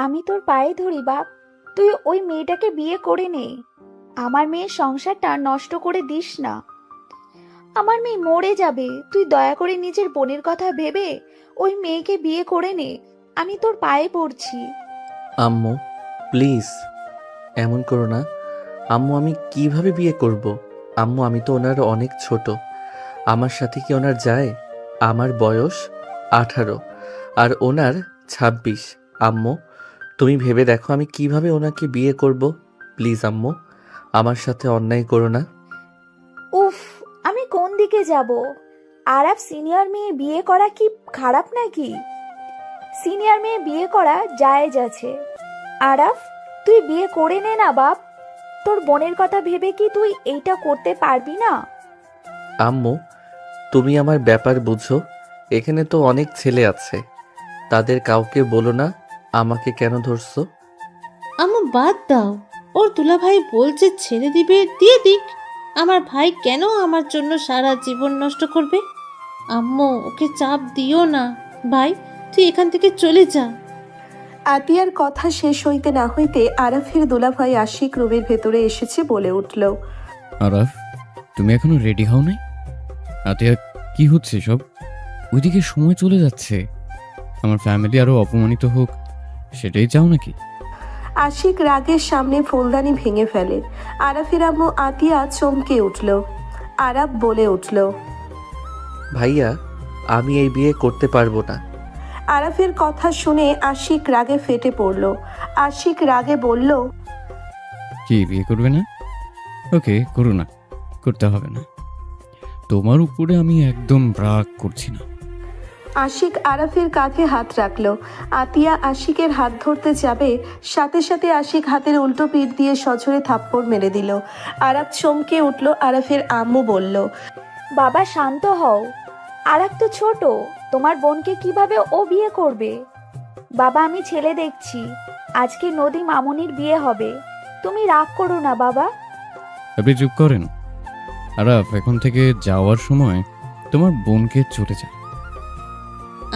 আমি তোর পায়ে ধরি বাপ, তুই ওই মেয়েটাকে বিয়ে করে নে। আমার মেয়ের সংসারটা নষ্ট করে দিস না। আমার মেয়ে মরে যাবে, তুই দয়া করে নিজের বোনের কথা ভেবে ওই মেয়েকে বিয়ে করে নে। আমি তোর পায়ে পড়ছি। আম্মু প্লিজ এমন করো না। আম্মু আমি কিভাবে বিয়ে করব? আম্মু আমি তো ওনার অনেক ছোট। আমার সাথে কি ওনার যায়? আমার বয়স 18 আর ওনার 26। আম্মু তুমি ভেবে দেখো আমি কিভাবে ওনাকে বিয়ে করব। প্লিজ আম্মু আমার সাথে অন্যায় করো না। উফ, আমি কোন দিকে যাব? আরাফ সিনিয়র মেয়ে বিয়ে করা কি খারাপ নাকি? সিনিয়র মেয়ে বিয়ে করা জায়েজ আছে। আরাফ, তুই বিয়ে করে নে না বাপ। তোর বোনের কথা ভেবে কি তুই এইটা করতে পারবি না? আম্মু তুমি আমার ব্যাপার বুঝো। এখানে তো অনেক ছেলে আছে, তাদের কাউকে বলো না আমাকে কেন ধরছো। আম্মু বাদ দাও, ওর দুলাভাই বলছে ছেড়ে দিবে, দিয়ে দিক। আমার ভাই কেন আমার জন্য সারা জীবন নষ্ট করবে? আম্মু ওকে চাপ দিও না। ভাই তুই এখান থেকে চলে যা। আতিয়ার কথা শেষ হইতে না হইতে আরাফের দুলাভাই আশিক রুমের ভেতরে এসেছে বলে উঠল। আরাফ তুমি এখনো রেডি হও নাই? আতিয়া কি হচ্ছে সব? ওইদিকে সময় চলে যাচ্ছে, আমার ফ্যামিলি আরো অপমানিত হোক সেটাই চাও নাকি? আশিক রাগের সামনে ফুলদানি ভেঙে ফেলে। আরাফের আম্মু আতিয়া চমকে উঠল। আরাফ বলে উঠল, ভাইয়া আমি এই বিয়ে করতে পারবো না। আরাফের কথা শুনে আশিক রাগে ফেটে পড়ল। আশিক রাগে বলল, কি বিয়ে করবে না? ওকে করো না, করতে হবে না। তোমার উপরে আমি একদম রাগ করছি না। আশিক আরাফের কাঁধে হাত রাখল। আতিয়া আশিকের হাত ধরতে যাবে, সাথে সাথে আশিক হাতের উল্টো পিঠ দিয়ে সজোরে থাপ্পড় মেরে দিল। আরাফ চমকে উঠল। আরাফের আম্মু বলল, বাবা শান্ত হও, আরাফ তো ছোট, তোমার বোনকে কিভাবে ও বিয়ে করবে? বাবা আমি ছেলে দেখছি, আজকে নদী মামুনির বিয়ে হবে, তুমি রাগ করো না বাবা। আপনি চুপ করেন। আরাফ এখন থেকে যাওয়ার সময় তোমার বোনকে চলে যা।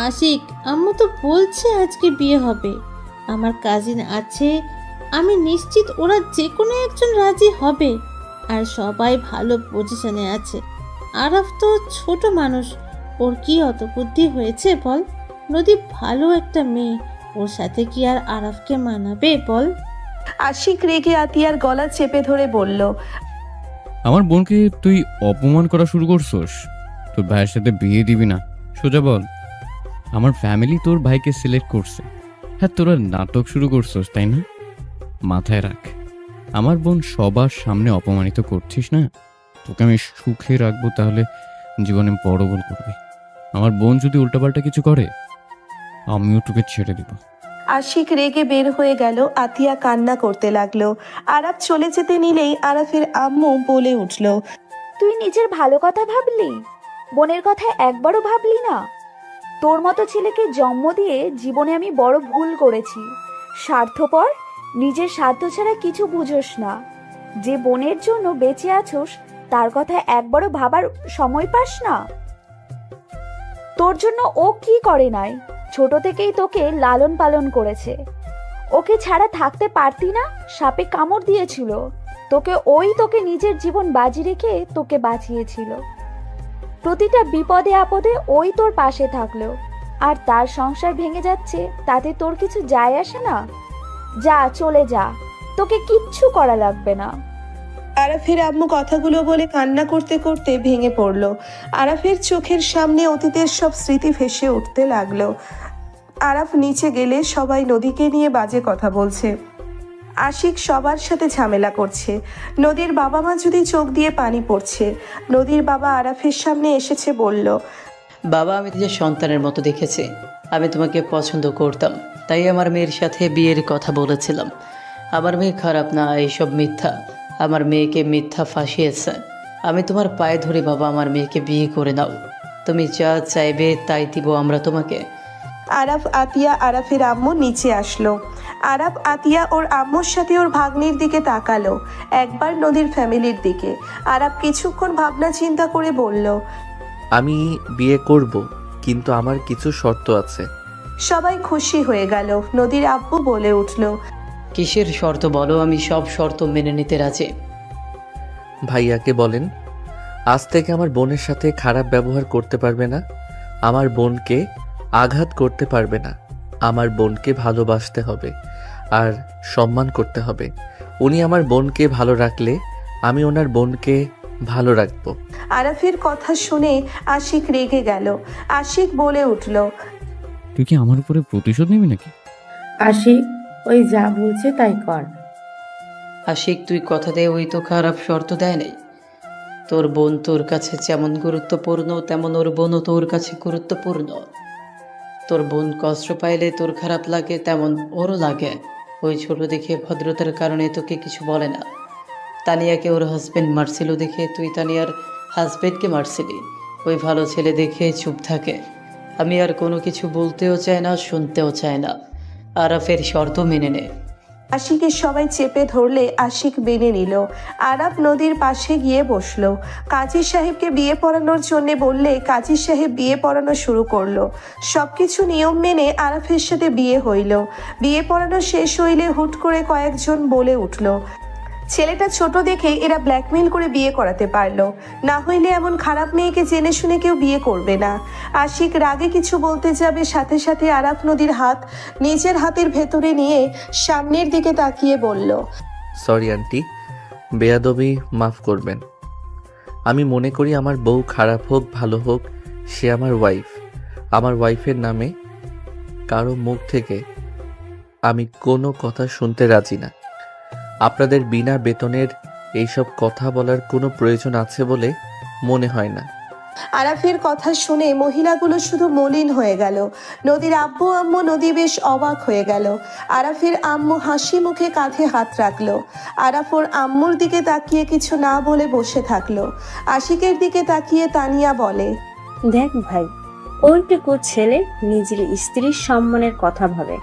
আশিক আম্মু তো বলছে আজকে বিয়ে হবে, আমার কাজিন আছে, আমি নিশ্চিত ওরা যে কোনো একজন রাজি হবে, আর সবাই ভালো পজিশনে আছে। আরাফ তো ছোট মানুষ, ওর কি অত বুদ্ধি হয়েছে বল? নদী ভালো একটা মেয়ে, ওর সাথে কি আর আরাফকে মানাবে বল? আশিক রেগে আতিয়ার গলা চেপে ধরে বলল, আমার বোনকে তুই অপমান করা শুরু করছস? তোর ভাইয়ের সাথে বিয়ে দিবি না, সোজা বল। আমার ফ্যামিলি তোর ভাইকে সিলেক্ট করছে। হ্যাঁ তোরা নাটক শুরু করছস তাই না? মাথায় রাখ, আমার বোন সবার সামনে অপমানিত করছিস না। তোকে আমি সুখে রাখবো, তাহলে জীবনে বড় ভুল করবি। আমার বোন যদি উল্টাপাল্টা কিছু করে আমিও তোকে ছেড়ে দিব। আশিক রেগে বের হয়ে গেল। আতিয়া কান্না করতে লাগলো। আরাফ চলে যেতে নিলেই আরাফের আম্মু বলে উঠল, তুই নিজের ভালো কথা ভাবলি, বোনের কথা একবারও ভাবলি না? তোর মতো ছেলেকে জন্ম দিয়ে জীবনে আমি বড় ভুল করেছি। স্বার্থপর, নিজের স্বার্থ ছাড়া কিছু বুঝোস না। যে বোনের জন্য বেঁচে আছোস তার কথা একবারও ভাবার সময় পাস না? তোর জন্য ও কি করে নাই? ছোট থেকেই তোকে লালন পালন করেছে। ওকে ছাড়া থাকতে পারতি না? সাপে কামড় দিয়েছিল তোকে নিজের জীবন বাজি রেখে তোকে বাঁচিয়েছিল। প্রতিটা বিপদে আপদে ওই তোর পাশে থাকলো, আর তার সংসার ভেঙে যাচ্ছে তাতে তোর কিছু যায় আসে না? যা, চলে যা, তোকে কিচ্ছু করা লাগবে না। আরাফের আম্মু কথাগুলো বলে কান্না করতে করতে ভেঙে পড়ল। আরাফের চোখের সামনে অতীতের সব স্মৃতি ভেসে উঠতে লাগলো। আরাফ নিচে গেলে সবাই নদীকে নিয়ে বাজে কথা বলছে। আশিক সবার সাথে ঝামেলা করছে। নদীর বাবা মা যদি চোখ দিয়ে পানি পড়ছে। নদীর বাবা আরাফের সামনে এসেছে, বলল, বাবা আমি নিজের সন্তানের মতো দেখেছি, আমি তোমাকে পছন্দ করতাম, তাই আমার মেয়ের সাথে বিয়ের কথা বলেছিলাম। আমার মেয়ে খারাপ না, এইসব মিথ্যা। আমার মেয়েকে মিথ্যা ফাঁসিয়েছে। আমি তোমার পায়ে ধরে বাবা আমার মেয়েকে বিয়ে করে নাও, তুমি যা চাইবে তাই দিব আমরা তোমাকে। আরাফ আতিয়া আরাফের আম্মু নিচে আসলো। আরাফ আতিয়া ওর আম্মুর সাথে ওর ভাগ্নির দিকে তাকালো, একবার নদীর ফ্যামিলির দিকে। আরাফ কিছুক্ষণ ভাবনা চিন্তা করে বলল, আমি বিয়ে করব, কিন্তু আমার কিছু শর্ত আছে। সবাই খুশি হয়ে গেল। নদীর আব্বু বলে উঠল, কিসের শর্ত বলো, আমি সব শর্ত মেনে নিতে রাজি। ভাইয়াকে বলেন আজ থেকে আমার বোনের সাথে খারাপ ব্যবহার করতে পারবে না, আমার বোনকে আঘাত করতে পারবে না, আমার বোনকে ভালোবাসতে হবে আর সম্মান করতে হবে। উনি আমার বোনকে ভালো রাখলে আমি ওনার বোনকে ভালো রাখবো। আরাফের কথা শুনে আশিক রেগে গেল। আশিক বলে উঠল, তুই কি আমার উপরে প্রতিশোধ নিবি নাকি? আশিক, ওই যা বলছে তাই কর। আশিক, তুই কথা দে, ওই তো খারাপ শর্ত দেয় নাই। তোর বোন তোর কাছে যেমন গুরুত্বপূর্ণ তেমন ওর বোনও তোর কাছে গুরুত্বপূর্ণ। তোর বোন কষ্ট পাইলে তোর খারাপ লাগে তেমন ওরও লাগে। ওই ছোট দেখে ভদ্রতার কারণে তোকে কিছু বলে না। তানিয়াকে ওর হাজবেন্ড মারছিল দেখে তুই তানিয়ার হাজবেন্ডকে মারছিলি। ওই ভালো ছেলে দেখে চুপ থাকে। আমি আর কোনো কিছু বলতেও চাই না, শুনতেও চাই না। আরাফের শর্ত মেনে নে। আশিকের সবাই চেপে ধরলে আশিক মেনে নিল। আরাফ নদীর পাশে গিয়ে বসলো। কাজী সাহেবকে বিয়ে পড়ানোর জন্য বললে কাজী সাহেব বিয়ে পড়ানো শুরু করলো। সবকিছু নিয়ম মেনে আরাফের সাথে বিয়ে হইল। বিয়ে পড়ানো শেষ হইলে হুট করে কয়েকজন বলে উঠল, ছেলেটা ছোট দেখে এরা ব্ল্যাকমেল করে বিয়ে করাতে পারলো, না হইলে এমন খারাপ মেয়েকে জেনে শুনে কেউ বিয়ে করবে না। আশিক রাগে কিছু বলতে যাবে, সাথে সাথে আরাফ নদীর হাত নিজের হাতের ভেতরে নিয়ে সামনের দিকে তাকিয়ে বলল, সরি আন্টি, বেয়াদবি মাফ করবেন। আমি মনে করি আমার বউ খারাপ হোক ভালো হোক সে আমার ওয়াইফ। আমার ওয়াইফের নামে কারো মুখ থেকে আমি কোনো কথা শুনতে রাজি না। আপনাদের বিনা বেতনের এইসব কথা বলার কোনো প্রয়োজন আছে বলে মনে হয় না। আরাফের কথা শুনে মহিলাগুলো শুধু মলিন হয়ে গেল। নদীর আব্বু আম্মু নদী বেশ অবাক হয়ে গেল। আরাফের আম্মু হাসি মুখে কাঁধে হাত রাখলো। আরাফ ওর আম্মুর দিকে তাকিয়ে কিছু না বলে বসে থাকলো। আশিকের দিকে তাকিয়ে তানিয়া বলে, দেখ ভাই, ওইটুকু ছেলে নিজের স্ত্রীর সম্মানের কথা ভাবে,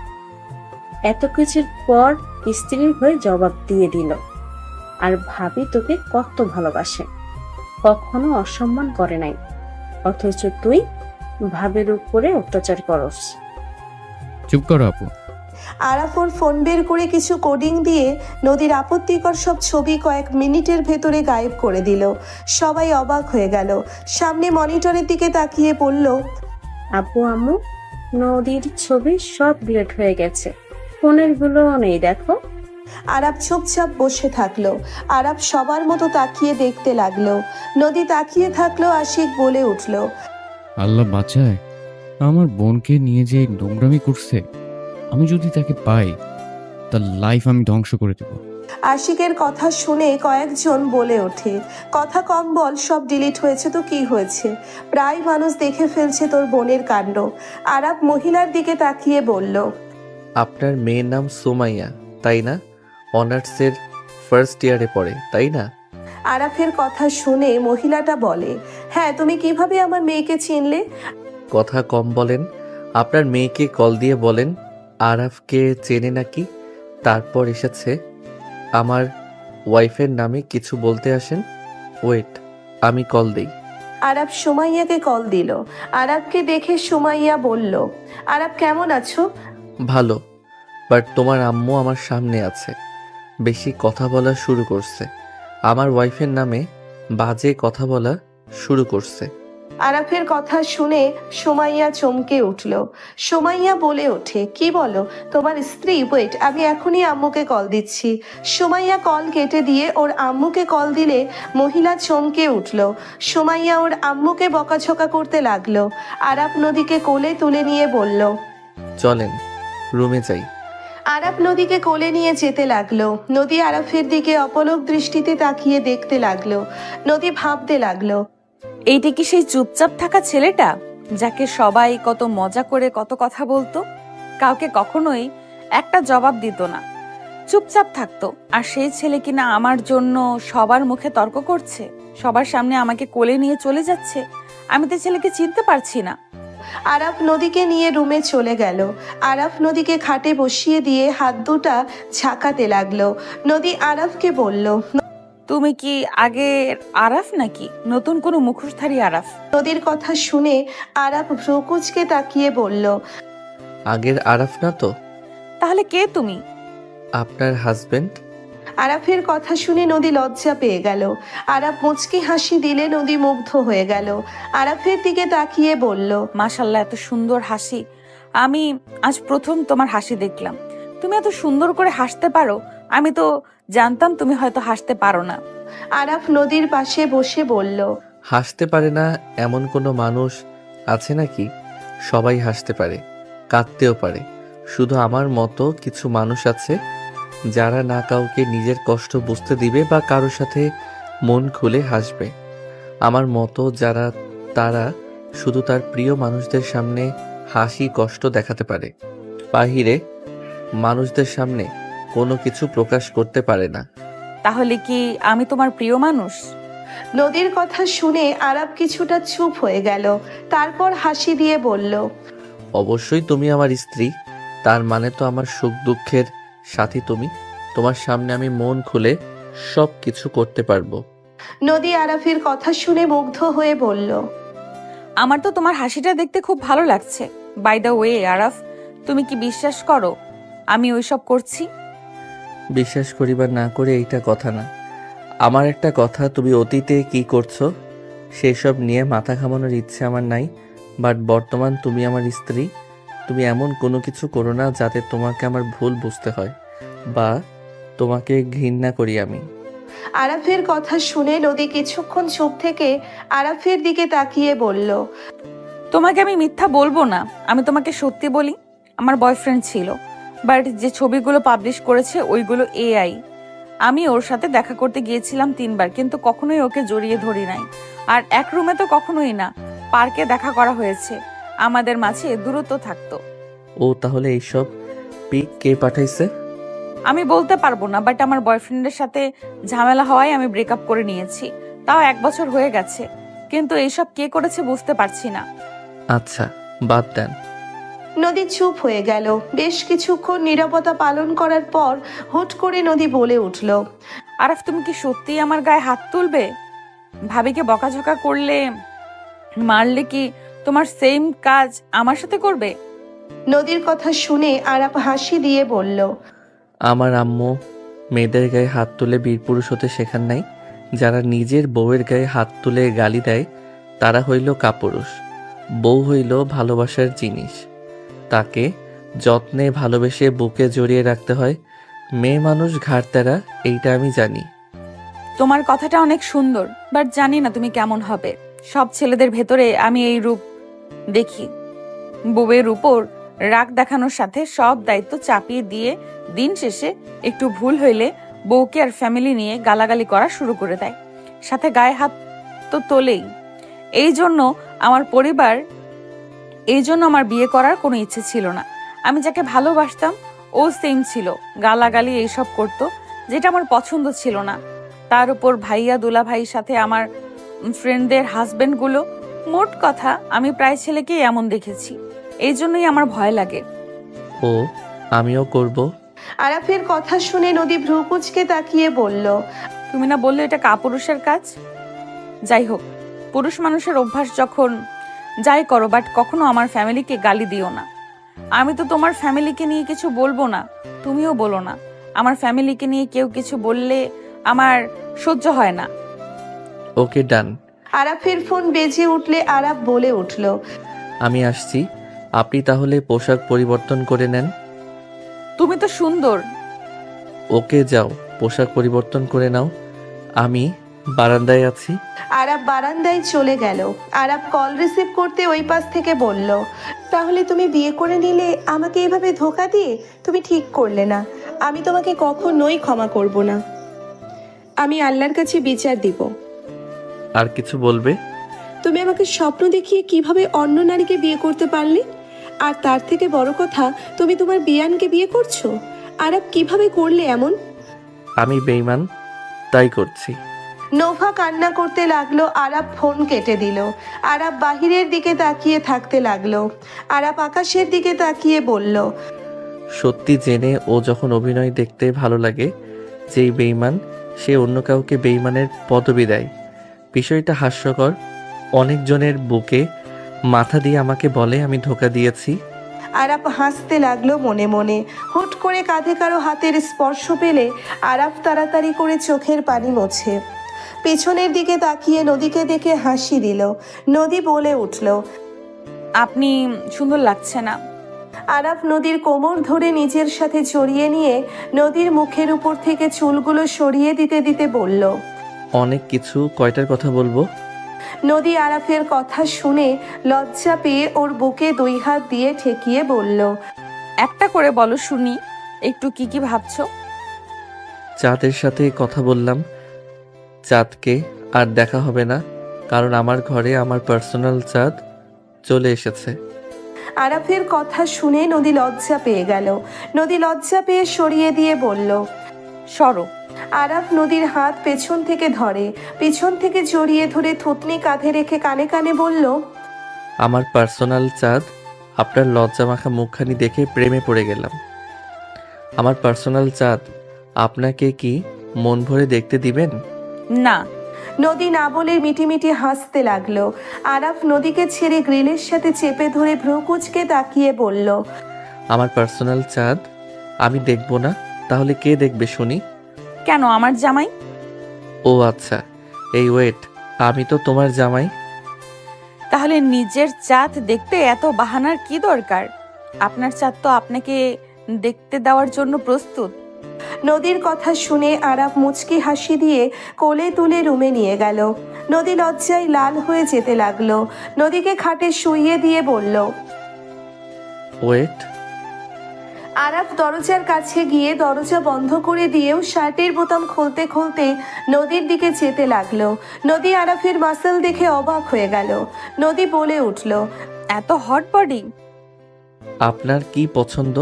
এত কিছুর পর স্ত্রীর হয়ে জবাব দিয়ে দিল। আর ভাবি তোকে কত ভালোবাসে, কখনো অসম্মান করে নাই, অথচ তুই ভাবের উপরে অত্যাচার করস। চুপ করো আপু। আরাফ ওর ফোন বের করে কিছু কোডিং দিয়ে নদীর আপত্তিকর সব ছবি কয়েক মিনিটের ভেতরে গায়েব করে দিল। সবাই অবাক হয়ে গেল। সামনে মনিটরের দিকে তাকিয়ে বলল, আব্বু আম্মু, নদীর ছবি সব ডিলিট হয়ে গেছে, ফোনের গুলোও নেই দেখো। আরাফ চুপচাপ বসে থাকলো। আরাফ সবার মতো তাকিয়ে দেখতে লাগলো। নদী তাকিয়ে থাকলো। আশিক বলে উঠল, আল্লাহ বাঁচায়, আমার বোনকে নিয়ে যে নোংরামি করছে, আমি যদি তাকে পাই তার লাইফ আমি ধ্বংস করে দেব। আশিকের কথা শুনে কয়েকজন বলে ওঠে, কথা কম বল, সব ডিলিট হয়েছে তো কি হয়েছে, প্রায় মানুষ দেখে ফেলছে তোর বোনের কাণ্ড। আরাফ মহিলার দিকে তাকিয়ে বলল, আপনার মেয়ের নাম সুমাইয়া তাই না? অনার্সের ফার্স্ট ইয়ারে পড়ে তাই না? আরাফের কথা শুনে মহিলাটা বলে, হ্যাঁ, তুমি কিভাবে আমার মেয়েকে চিনলে? কথা কম বলেন, আপনার মেয়েকে কল দিয়ে বলেন আরাফকে চেনে নাকি, তারপর এসেছে আমার ওয়াইফের নামে কিছু বলতে আসেন। ওয়েট, আমি কল দেই। আরাফ সুমাইয়াকে কল দিল। আরাফকে দেখে সুমাইয়া বলল, আরাফ কেমন আছো? ভালো, বাট তোমার আম্মু আমার সামনে আছে, বেশি কথা বলা শুরু করছে, আমার ওয়াইফের নামে বাজে কথা বলা শুরু করছে। আরাফের কথা শুনে সুমাইয়া চমকে উঠল। সুমাইয়া বলে ওঠে, কি বলো, তোমার স্ত্রী? ওয়েট, আমি এখনই আম্মুকে কল দিচ্ছি। সুমাইয়া কল কেটে দিয়ে ওর আম্মুকে কল দিলে মহিলা চমকে উঠল। সুমাইয়া ওর আম্মুকে বকাঝকা করতে লাগলো। আরাফ নদীকে কোলে তুলে নিয়ে বলল, চলেন রুমে যাই। আরাফ নদীকে কোলে নিয়ে যেতে লাগলো। নদী আরাফের দিকে অপলক দৃষ্টিতে তাকিয়ে দেখতে লাগলো। নদী ভাবতে লাগলো, এইটা কি সেই চুপচাপ থাকা ছেলেটা যাকে সবাই কত মজা করে কত কথা বলতো, কাউকে কখনোই একটা জবাব দিত না, চুপচাপ থাকতো? আর সেই ছেলে কিনা আমার জন্য সবার মুখে তর্ক করছে, সবার সামনে আমাকে কোলে নিয়ে চলে যাচ্ছে। আমি তো ছেলেকে চিনতে পারছি না। আরাফ নদীকে নিয়ে রুমে চলে গেল। আরাফ নদীকে খাটে বসিয়ে দিয়ে হাত দুটা ঝাঁকাতে লাগলো। নদী আরাফকে বলল, তুমি কি আগে আরাফ নাকি নতুন কোনো মুখোশধারী আরাফ? নদীর কথা শুনে আরাফ ভ্রুকুচকে তাকিয়ে বলল, আগের আরাফ না তো? তাহলে কে তুমি? আপনার হাজবেন্ড। আরাফের কথা শুনে নদী লজ্জা পেয়ে গেল। আরাফ মুচকি হাসি দিলে নদী মুগ্ধ হয়ে গেল। আরাফের দিকে তাকিয়ে বলল, মাশাল্লাহ, এত সুন্দর হাসি। আমি আজ প্রথম তোমার হাসি দেখলাম। তুমি এত সুন্দর করে হাসতে পারো। আমি তো জানতাম তুমি হয়তো হাসতে পারো না। আরাফ নদীর পাশে বসে বলল, হাসতে পারে না এমন কোনো মানুষ আছে নাকি? সবাই হাসতে পারে, কাঁদতেও পারে। শুধু আমার মতো কিছু মানুষ আছে যারা না কাউকে নিজের কষ্ট বুঝতে দিবে বা কারোর সাথে মন খুলে হাসবে। আমার মতো যারা, তারা শুধু তার প্রিয় মানুষদের সামনে হাসি কষ্ট দেখাতে পারে, বাহিরে মানুষদের সামনে কোনো কিছু প্রকাশ করতে পারে না। তাহলে কি আমি তোমার প্রিয় মানুষ? নদীর কথা শুনে আরাফ কিছুটা চুপ হয়ে গেল। তারপর হাসি দিয়ে বলল, অবশ্যই তুমি আমার স্ত্রী, তার মানে তো আমার সুখ দুঃখের সাথী তুমি। তোমার সামনে আমি মন খুলে সব কিছু করতে পারবো। নদী আরাফের কথা শুনে মুগ্ধ হয়ে বলল, আমার তো তোমার হাসিটা দেখতে খুব ভালো লাগছে। বাই দ্য ওয়ে আরাফ, তুমি কি বিশ্বাস করো আমি ওইসব করছি? বিশ্বাস করি বা না করে এইটা কথা না। আমার একটা কথা, তুমি অতীতে কি করছো সেসব নিয়ে মাথা ঘামানোর ইচ্ছে আমার নাই। বাট বর্তমান তুমি আমার স্ত্রী, তুমি এমন কোনো কিছু করো না যাতে তোমাকে আমার ভুল বুঝতে হয় বা তোমাকে ঘৃণা করি আমি। আরাফের কথা শুনে নদী কিছুক্ষণ চুপ থেকে আরাফের দিকে তাকিয়ে বলল, তোমাকে আমি মিথ্যা বলবো না, আমি তোমাকে সত্যি বলি। আমার বয়ফ্রেন্ড ছিল, বাট যে ছবিগুলো পাবলিশ করেছে ওইগুলো এআই। আমি ওর সাথে দেখা করতে গিয়েছিলাম 3 বার, কিন্তু কখনোই ওকে জড়িয়ে ধরি নাই। আর এক রুমে তো কখনোই না, পার্কে দেখা করা হয়েছে। আমাদের মাঝে দূরত্ব থাকতো। ও তাহলে এইসব পিক কে পাঠাইছে? আমি বলতে পারবো না, বাট আমার বয়ফ্রেন্ডের সাথে ঝামেলা হওয়ায় আমি ব্রেকআপ করে নিয়েছি। তাও 1 বছর হয়ে গেছে, কিন্তু এইসব কে করেছে বুঝতে পারছি না। আচ্ছা, বাদ দেন। নদী চুপ হয়ে গেল। বেশ কিছুক্ষণ নীরবতা পালন করার পর হুট করে নদী বলে উঠল, আরাফ, তুমি কি সত্যিই আমার গায়ে হাত তুলবে? ভাবিকে বকাঝকা করলে, মারলে কি তোমার সেম কাজ আমার সাথে করবে? নদীর কথা শুনে আরাফ হাসি দিয়ে বলল, আমার আম্মু মেয়েদের গায়ে হাত তুলে বীরপুরুষ হতে শেখান নাই। যারা নিজের বউয়ের গায়ে হাত তুলে গালি দেয় তারা হইল কাপুরুষ। বউ হইল ভালোবাসার জিনিস, তাকে যত্নে ভালোবেসে বুকে জড়িয়ে রাখতে হয়। মেয়ে মানুষ ঘাড়তেরা, এইটা আমি জানি। তোমার কথাটা অনেক সুন্দর, বাট জানি না তুমি কেমন হবে। সব ছেলেদের ভেতরে আমি এই রূপ দেখি, বউয়ের উপর রাগ দেখানোর সাথে সব দায়িত্ব চাপিয়ে দিয়ে দিন শেষে একটু ভুল হইলে বউকে আর ফ্যামিলি নিয়ে গালাগালি করা শুরু করে দেয়, সাথে গায়ে হাত তো তোলেই। এই জন্য আমার বিয়ে করার কোনো ইচ্ছে ছিল না। আমি যাকে ভালোবাসতাম ও সেম ছিল, গালাগালি এইসব করতো, যেটা আমার পছন্দ ছিল না। তার উপর ভাইয়া দুলা ভাইয়ের সাথে আমার ফ্রেন্ডদের হাজবেন্ডগুলো, মোট কথা আমি প্রায় ছেলেকেই এমন দেখেছি। এই জন্যই আমার ভয় লাগে। ও আমিও করব। আরাফের কথা শুনে নদী ভ্রুকুচকে তাকিয়ে বলল, তুমি না বললে এটা কাপুরুষের কাজ? যাই হোক, পুরুষ মানুষের অভ্যাস যখন যাই করো, বাট কখনো আমার ফ্যামিলিকে গালি দিও না। আমি তো তোমার ফ্যামিলিকে নিয়ে কিছু বলবো না, তুমিও বলো না। আমার ফ্যামিলিকে নিয়ে কেউ কিছু বললে আমার সহ্য হয় না। ওকে, ডান। আরাফের ফোন বেজে উঠলে আরাফ বলে উঠল, আমি আসছি, আপনি তাহলে পোশাক পরিবর্তন করে নেন। তুমি তো সুন্দর। ওকে, যাও পোশাক পরিবর্তন করে নাও, আমি বারান্দায় আছি। আরাফ বারান্দায় চলে গেল। আরাফ কল রিসিভ করতে ওই পাশ থেকে বলল, তাহলে তুমি বিয়ে করে নিলে আমাকে এভাবে ধোকা দিয়ে? তুমি ঠিক করলে না। আমি তোমাকে কখনোই ক্ষমা করব না। আমি আল্লাহর কাছে বিচার দিব। আর কিছু বলবে? তুমি আমাকে স্বপ্ন দেখিয়ে কিভাবে অন্য নারীকে বিয়ে করতে পারলে? আর তার থেকে বড় কথা, তুমি তোমার বিয়ানকে বিয়ে করছো। আরাফ, কিভাবে করলে এমন? আমি বেঈমান, তাই করছি। নোভা কান্না করতে লাগলো। আরাফ ফোন কেটে দিল। আরাফ বাহিরের দিকে তাকিয়ে থাকতে লাগলো। আরাফ আকাশের দিকে তাকিয়ে বলল, সত্যি জেনে ও যখন অভিনয় দেখতে ভালো লাগে, যেই বেঈমান সে অন্য কাউকে বেঈমানের পদবি দেয়। বিষয়টা হাস্যকর। অনেকজনের বুকে মাথা দিয়ে আমাকে বলে আমি ধোঁকা দিয়েছি। আরাফ হাসতে লাগলো মনে মনে। হুট করে কাঁধে কারো হাতের স্পর্শ পেলে আরাফ তাড়াতাড়ি করে চোখের পানি মোছে। পিছনের দিকে তাকিয়ে নদীকে দেখে হাসি দিল। নদী বলে উঠল। আপনি সুন্দর লাগছে না। আরাফ নদীর কোমর ধরে নিজের সাথে জড়িয়ে নিয়ে নদীর মুখের উপর থেকে চুলগুলো সরিয়ে দিতে দিতে বলল। অনেক কিছু, কয়টার কথা বলবো? নদী আরাফের কথা শুনে লজ্জা পেয়ে ওর বুকে 2 হাত দিয়ে ঠেকিয়ে বলল। একটা করে বলো শুনি, একটু কি কি ভাবছো? চাঁদের সাথে কথা বললাম। চাঁদকে আর দেখা হবে না, কারণ আমার ঘরে আমার পার্সোনাল চাঁদ চলে এসেছে। আরাফের কথা শুনে নদী লজ্জা পেয়ে গেল। নদী লজ্জা পেয়ে সরিয়ে দিয়ে বলল। সরো। আরাফ নদীর হাত পেছন থেকে ধরে, পিছন থেকে জড়িয়ে ধরে থুতনি কাঁধে রেখে কানে কানে বলল। আমার পার্সোনাল চাঁদ, আপনার লজ্জা মাখা মুখখানি দেখে প্রেমে পড়ে গেলাম। আমার পার্সোনাল চাঁদ, আপনাকে কি মন ভরে দেখতে দিবেন? না। নদী না বলে মিটিমিটি হাসতে লাগলো। আরাফ নদীকে ছেড়ে গ্রিলের সাথে চেপে ধরে ভ্রু কুঁচকে তাকিয়ে বলল। আমার পার্সোনাল চাঁদ আমি দেখব না, তাহলে কে দেখবে শুনি? কেন, আমার জামাই? ও আচ্ছা, এই ওয়েট, আমি তো তোমার জামাই। তাহলে নিজের চাঁদ দেখতে এত বাহানার কি দরকার? আপনার চাঁদ তো আপনাকে দেখতে দেওয়ার জন্য প্রস্তুত। নদীর কথা শুনে আরাফ মুচকি হাসি দিয়ে কোলে তুলে রুমে নিয়ে গেল। নদী লজ্জায় লাল হয়ে যেতে লাগলো। নদীকে খাটে শুইয়ে দিয়ে বলল। ওয়েট। আরাফ দরজার কাছে গিয়ে দরজা বন্ধ করে দিয়েও শার্টের বোতাম খুলতে খুলতে নদীর দিকে যেতে লাগলো। নদী আরাফের মাসল দেখে অবাক হয়ে গেল। নদী বলে উঠল। এত হট বডি। আপনার কি পছন্দ?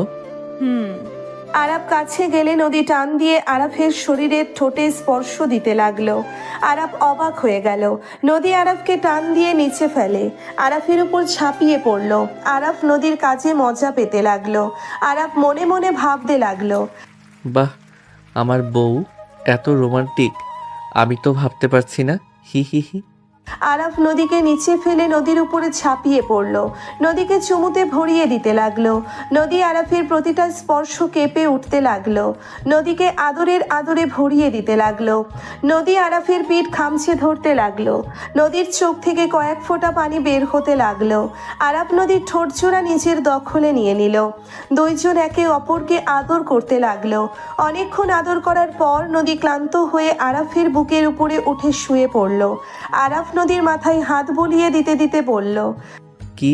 আরাফ কাছে গেলে নদী টান দিয়ে আরাফের শরীরের ঠোঁটে স্পর্শ দিতে লাগলো। আরাফ অবাক হয়ে গেল। নদী আরাফকে টান দিয়ে নিচে ফেলে, আরাফের উপর ঝাঁপিয়ে পড়ল। আরাফ নদীর কাজে মজা পেতে লাগলো। আরাফ মনে মনে ভাবতে লাগলো। বাহ, আমার বউ এত রোমান্টিক, আমি তো ভাবতে পারছি না। হি হি হি। আরাফ নদীকে নিচে ফেলে নদীর উপরে ঝাঁপিয়ে পড়ল। নদীকে চুমুতে ভরিয়ে দিতে লাগলো। নদী আরাফের প্রতিটা স্পর্শ কেঁপে উঠতে লাগলো। নদীকে আদরের আদরে ভরিয়ে দিতে লাগলো। নদী আরাফের পিঠ খামছে ধরতে লাগলো। নদীর চোখ থেকে কয়েক ফোঁটা পানি বের হতে লাগলো। আরাফ নদীর ঠোঁটজোড়া নিজের দখলে নিয়ে নিল। দুইজন একে অপরকে আদর করতে লাগলো। অনেকক্ষণ আদর করার পর নদী ক্লান্ত হয়ে আরাফের বুকের উপরে উঠে শুয়ে পড়ল। আরাফ নদীর মাথায় হাত বুলিয়ে দিতে দিতে বলল। কি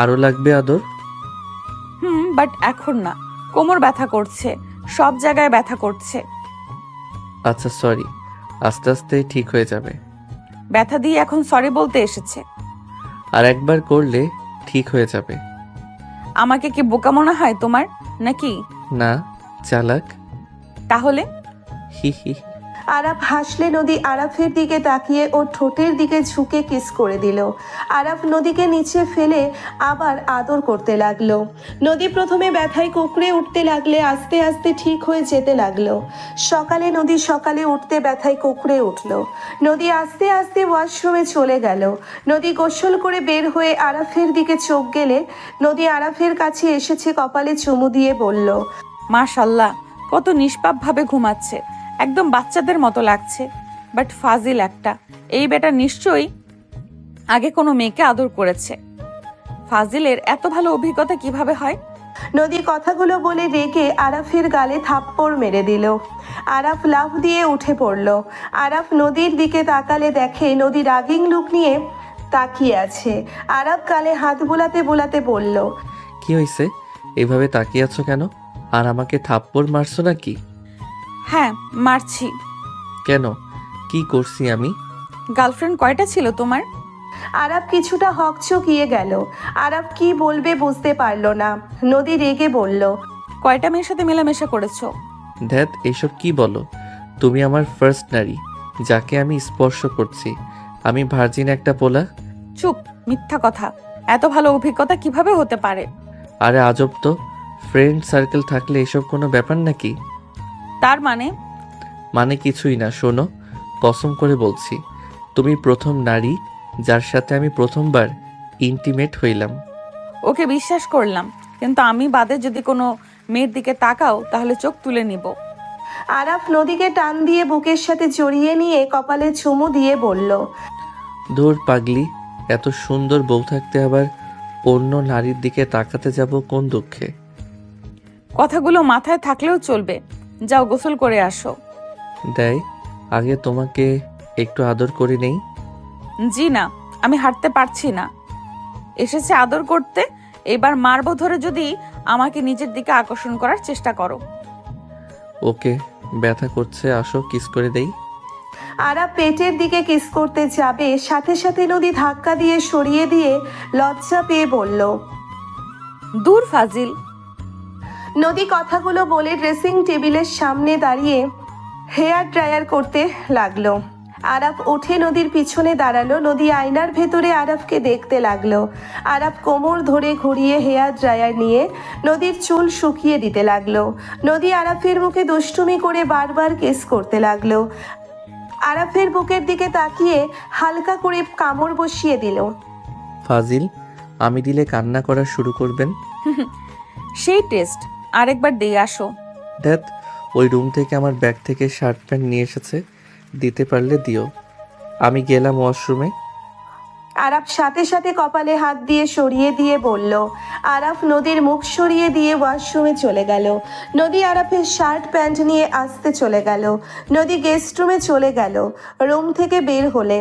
আরো লাগবে আদর? বাট এখন না, কোমর ব্যথা করছে, সব জায়গায় ব্যথা করছে। আচ্ছা সরি, আস্তে আস্তে ঠিক হয়ে যাবে। ব্যথা দিয়ে এখন সরি বলতে এসেছে? আর একবার করলে ঠিক হয়ে যাবে। আমাকে কি বোকা মনে হয় তোমার নাকি? না, চালাক। তাহলে? হি হি। আরাফ হাসলে নদী আরাফের দিকে তাকিয়ে ওর ঠোঁটের দিকে ঝুঁকে কিস করে দিল। আরাফ নদীকে নিচে ফেলে আবার আদর করতে লাগলো। নদী প্রথমে ব্যথায় কুঁকড়ে উঠতে লাগলে আস্তে আস্তে ঠিক হয়ে যেতে লাগলো। নদী সকালে উঠতে ব্যথায় কুঁকড়ে উঠল। নদী আস্তে আস্তে ওয়াশরুমে চলে গেল। নদী গোসল করে বের হয়ে আরাফের দিকে চোখ গেলে নদী আরাফের কাছে এসেছে, কপালে চুমু দিয়ে বলল। মাশাল্লাহ, কত নিষ্পাপ ভাবে ঘুমাচ্ছে, একদম বাচ্চাদের মতো লাগছে। বাট ফাজিল একটা। এই বেটা নিশ্চয়ই আগে কোনো মেয়েকে আদর করেছে। ফাজিলের এত ভালো অভিজ্ঞতা কিভাবে হয়? নদী কথাগুলো বলে রেগে আরাফের গালে থাপ্পড় মেরে দিল। আরাফ লাফ দিয়ে উঠে পড়ল। আরাফ নদীর দিকে তাকালে দেখে নদী রাগিং লুক নিয়ে তাকিয়ে আছে। আরাফ গালে হাত বুলাতে বুলাতে বলল। কি হয়েছে, এভাবে তাকিয়ে আছো কেন? আর আমাকে থাপ্পড় মারছো নাকি? হ্যাঁ, মারছি। কেন, কি করছি আমি? গার্লফ্রেন্ড কয়টা ছিল তোমার? আরাফ কিছুটা হকচকিয়ে গেল। আরাফ কি বলবে বুঝতে পারল না। নদী রেগে বলল। কয়টা মেয়ের সাথে মেলামেশা করেছো? ধ্যাত, এইসব কি বলো? তুমি আমার ফার্স্ট নারী যাকে আমি স্পর্শ করছি। আমি ভার্জিন একটা পোলা। চুপ, মিথ্যা কথা। এত ভালো অভিজ্ঞতা কিভাবে হতে পারে? আরে আজব তো, ফ্রেন্ড সার্কেল থাকলে এসব কোনো ব্যাপার নাকি? তার মানে কিছুই না। শোনো, কসম করে বলছি, তুমি প্রথম নারী যার সাথে আমি প্রথমবার ইন্টিমেট হইলাম। ওকে বিশ্বাস করলাম, কিন্তু আমি বাদে যদি কোনো মেয়ের দিকে তাকাও তাহলে চোখ তুলে নিব। আরাফ নদীকে টান দিয়ে বুকের সাথে জড়িয়ে নিয়ে কপালে চুমু দিয়ে বলল, দূর পাগলি, এত সুন্দর বউ থাকতে আবার অন্য নারীর দিকে তাকাতে যাব কোন দুঃখে? কথাগুলো মাথায় থাকলেও চলবে। যাও গোসল করে আসো। দেয়, আগে তোমাকে একটু আদর করে নেই। জি না, আমি হাঁটতে পারছি না। এসেছে আদর করতে, এবার মারবো ধরে যদি আমাকে নিজের দিকে আকর্ষণ করার চেষ্টা করো। ওকে, ব্যথা করছে, আসো কিস করে দেই। আরাফ পেটের দিকে কিস করতে যাবে, সাথে সাথে নদী ধাক্কা দিয়ে সরিয়ে দিয়ে লজ্জা পেয়ে বলল, দূর ফাজিল। নদী কথাগুলো বলে ড্রেসিং টেবিলের সামনে দাঁড়িয়ে হেয়ার ড্রায়ার করতে লাগলো। আরাফ উঠে নদীর পিছনে দাঁড়ালো। নদী আয়নার ভেতরে আরাফকে দেখতে লাগলো। আরাফ কোমর ধরে ঘুরিয়ে হেয়ার ড্রায়ার নিয়ে নদীর চুল শুকিয়ে দিতে লাগলো। নদী আরাফের মুখে দুষ্টুমি করে বারবার কিস করতে লাগলো। আরাফের বুকের দিকে তাকিয়ে হালকা করে কামড় বসিয়ে দিল। ফাজিল, আমি দিলে কান্না করা শুরু করবেন। সেই টেস্ট আরেকবার দিয়ে আসো। ধ্যাত, ওই রুম থেকে আমার ব্যাগ থেকে শার্ট প্যান্ট নিয়ে এসেছে, দিতে পারলে দিও। আমি গেলাম ওয়াশরুমে। আরাফ সাথে সাথে কপালে হাত দিয়ে সরিয়ে দিয়ে বলল। আরাফ নদীর মুখ সরিয়ে দিয়ে ওয়াশরুমে চলে গেল। নদী আরাফের শার্ট প্যান্ট নিয়ে আসতে চলে গেল। নদী গেস্ট রুমে চলে গেল। রুম থেকে বের হলে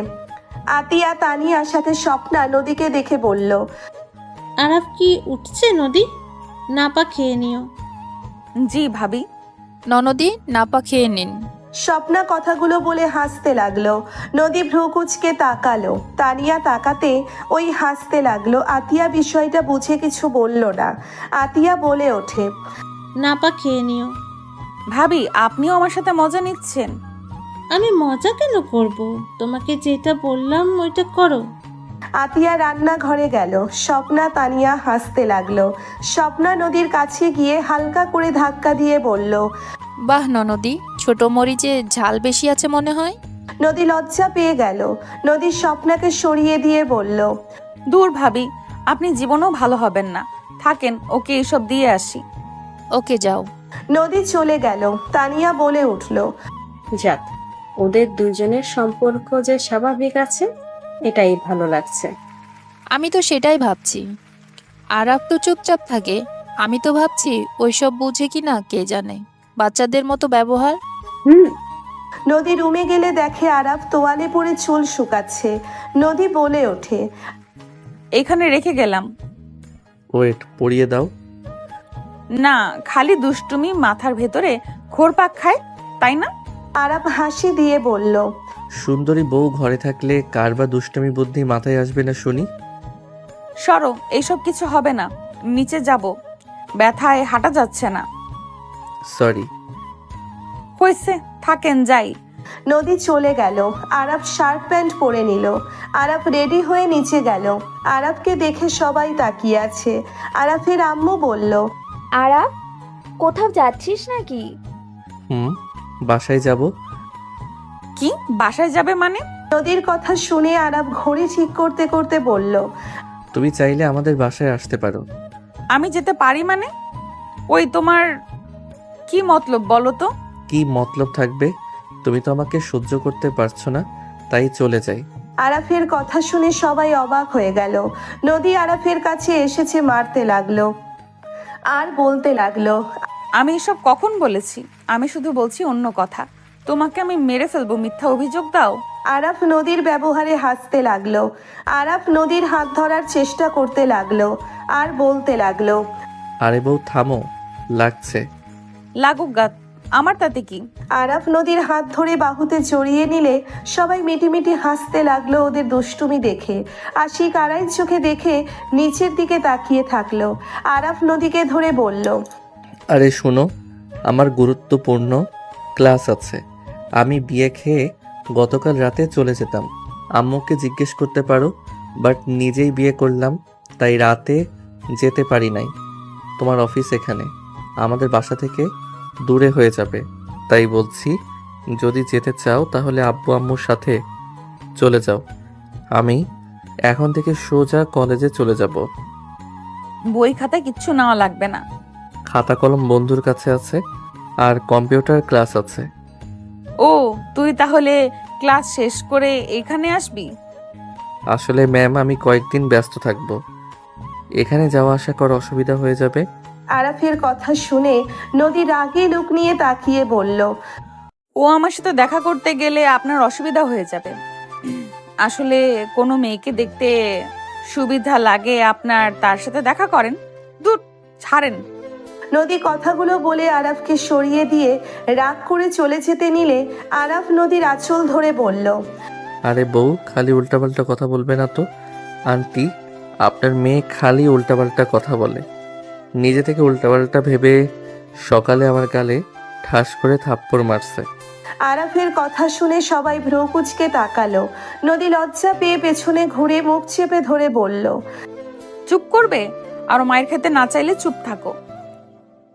আতিয়া, তানিয়ার সাথে স্বপ্না নদীকে দেখে বলল, আরাফ কি উঠছে নদী? নাপা খেয়ে নিও। জি ভাবি। ননদি নাপা খেয়ে নিন। স্বপ্না কথাগুলো বলে হাসতে লাগলো। নদী ভ্রু কুচকে তাকালো। তানিয়া তাকাতে ওই হাসতে লাগলো। আতিয়া বিষয়টা বুঝে কিছু বলল না। আতিয়া বলে ওঠে, নাপা খেয়ে নিও। ভাবি, আপনিও আমার সাথে মজা নিচ্ছেন? আমি মজা কেন করব? তোমাকে যেটা বললাম ওইটা করো। আতিয়া রান্নাঘরে গেল। স্বপ্না তানিয়া হাসতে লাগলো। স্বপ্না নদীর কাছে গিয়ে হালকা করে ধাক্কা দিয়ে বলল, বাহ ননদি, ছোট মরিচে ঝাল বেশি আছে মনে হয়। নদী লজ্জা পেয়ে গেল। নদী স্বপ্নাকে সরিয়ে দিয়ে বলল, দূর ভাবি, আপনি জীবনেও ভালো হবেন না। থাকেন, ওকে এসব দিয়ে আসি। ওকে যাও। নদী চলে গেল। তানিয়া বলে উঠল, যাক, ওদের দুজনের সম্পর্ক যে স্বাভাবিক আছে এটাই ভালো লাগছে। আমি তো সেটাই ভাবছি। আরাফ তো চুপচাপ থাকে, আমি তো ভাবছি ওইসব বুঝে কি না কে জানে, বাচ্চাদের মতো ব্যবহার। হুম। নদী রুমে গেলে দেখে আরাফ তোয়ালে পরে চুল শুকাচ্ছে। নদী বলে ওঠে, এখানে রেখে গেলাম। ওয়েট, পরিয়ে দাও। না, খালি দুষ্টুমি মাথার ভেতরে ঘোরপাক খায়, তাই না? আরাফ হাসি দিয়ে বলল, সুন্দরী বউ ঘরে থাকলে কার বা দুষ্টমি বুদ্ধি মাথায় আসবে না শুনি? সরো, এইসব কিছু হবে না। নিচে যাব, ব্যথায় হাঁটা যাচ্ছে না। সরি। হয়েছে, থাকেন, যাই। নদী চলে গেল। আরাফ শার্ট প্যান্ট পরে নিল। আরাফ রেডি হয়ে নিচে গেল। আরাফকে দেখে সবাই তাকিয়ে আছে। আরাফের আম্মু বলল, আরাফ, কোথাও যাচ্ছিস নাকি? বাসায় যাব। কি বাসায় যাবে মানে? নদীর কথা শুনে আরাফ ঘড়ি ঠিক করতে করতে বলল, তুমি চাইলে আমাদের বাসায় আসতে পারো। আমি যেতে পারি মানে? ওই তোমার কি মতলব বলো তো? কি মতলব থাকবে? তুমি তো আমাকে সহ্য করতে পারছো না, তাই চলে যাই। আরাফের কথা শুনে সবাই অবাক হয়ে গেল। নদী আরাফের কাছে এসেছে মারতে লাগলো আর বলতে লাগলো, আমি এসব কখন বলেছি? আমি শুধু বলছি অন্য কথা। তোমাকে আমি মেরে ফেলবো, মিথ্যা অভিযোগ দাও। আরাফ নদীর ব্যবহারে হাসতে লাগলো। আরাফ নদীর হাত ধরার চেষ্টা করতে লাগলো আর বলতে লাগলো, আরে বউ থামো, লাগছে। লাগুক গাত, আমার তাতে কি? আরাফ নদীর হাত ধরে বাহুতে জড়িয়ে নিলে সবাই মিটিমিটি হাসতে লাগলো ওদের দুষ্টুমি দেখে। আশিক আড়াই চোখে দেখে নিচের দিকে তাকিয়ে থাকলো। আরাফ নদীকে ধরে বলল, আরে শোনো, আমার গুরুত্বপূর্ণ ক্লাস আছে। আমি বিয়ে খেয়ে গতকাল রাতে চলে যেতাম। আম্মুকে জিজ্ঞেস করতে পারো, বাট নিজেই বিয়ে করলাম, তাই রাতে যেতে পারি নাই। তোমার অফিস এখানে, আমাদের বাসা থেকে দূরে হয়ে যাবে, তাই বলছি যদি যেতে চাও তাহলে আব্বু আম্মুর সাথে চলে যাও। আমি এখন থেকে সোজা কলেজে চলে যাব। বই খাতা কিচ্ছু নেওয়া লাগবে না। খাতা কলম বন্ধুর কাছে আছে, আর কম্পিউটার ক্লাস আছে। ও, তুই তাহলে ক্লাস শেষ করে এখানে আসবি? আসলে ম্যাম, আমি কয়েকদিন ব্যস্ত থাকবো, এখানে যাওয়া আসা করা অসুবিধা হয়ে যাবে। আরাফের কথা শুনে নদী রাগে লুক নিয়ে তাকিয়ে বলল, ও আমার সাথে দেখা করতে গেলে আপনার অসুবিধা হয়ে যাবে। আসলে কোনো মেয়েকে দেখতে সুবিধা লাগে আপনার, তার সাথে দেখা করেন? দূর, ছাড়েন। নদী কথাগুলো বলে আরাফকে সরিয়ে দিয়ে রাগ করে চলে যেতে নিলে আরাফ নদীর আঁচল ধরে বলল, আরে বউ, খালি উল্টাপাল্টা কথা বলবে না তো। আন্টি, আপনার মেয়ে খালি উল্টাপাল্টা কথা বলে। নিজে থেকে উল্টাপাল্টা ভেবে সকালে আমার গালে ঠাস করে থাপ্পড় মারছে। আরাফের কথা শুনে সবাই ভ্রু কুঁচকে তাকালো। নদী লজ্জা পেয়ে পেছনে ঘুরে মুখ চেপে ধরে বলল, চুপ করবে? আরো মায়ের খেতে না চাইলে চুপ থাকো।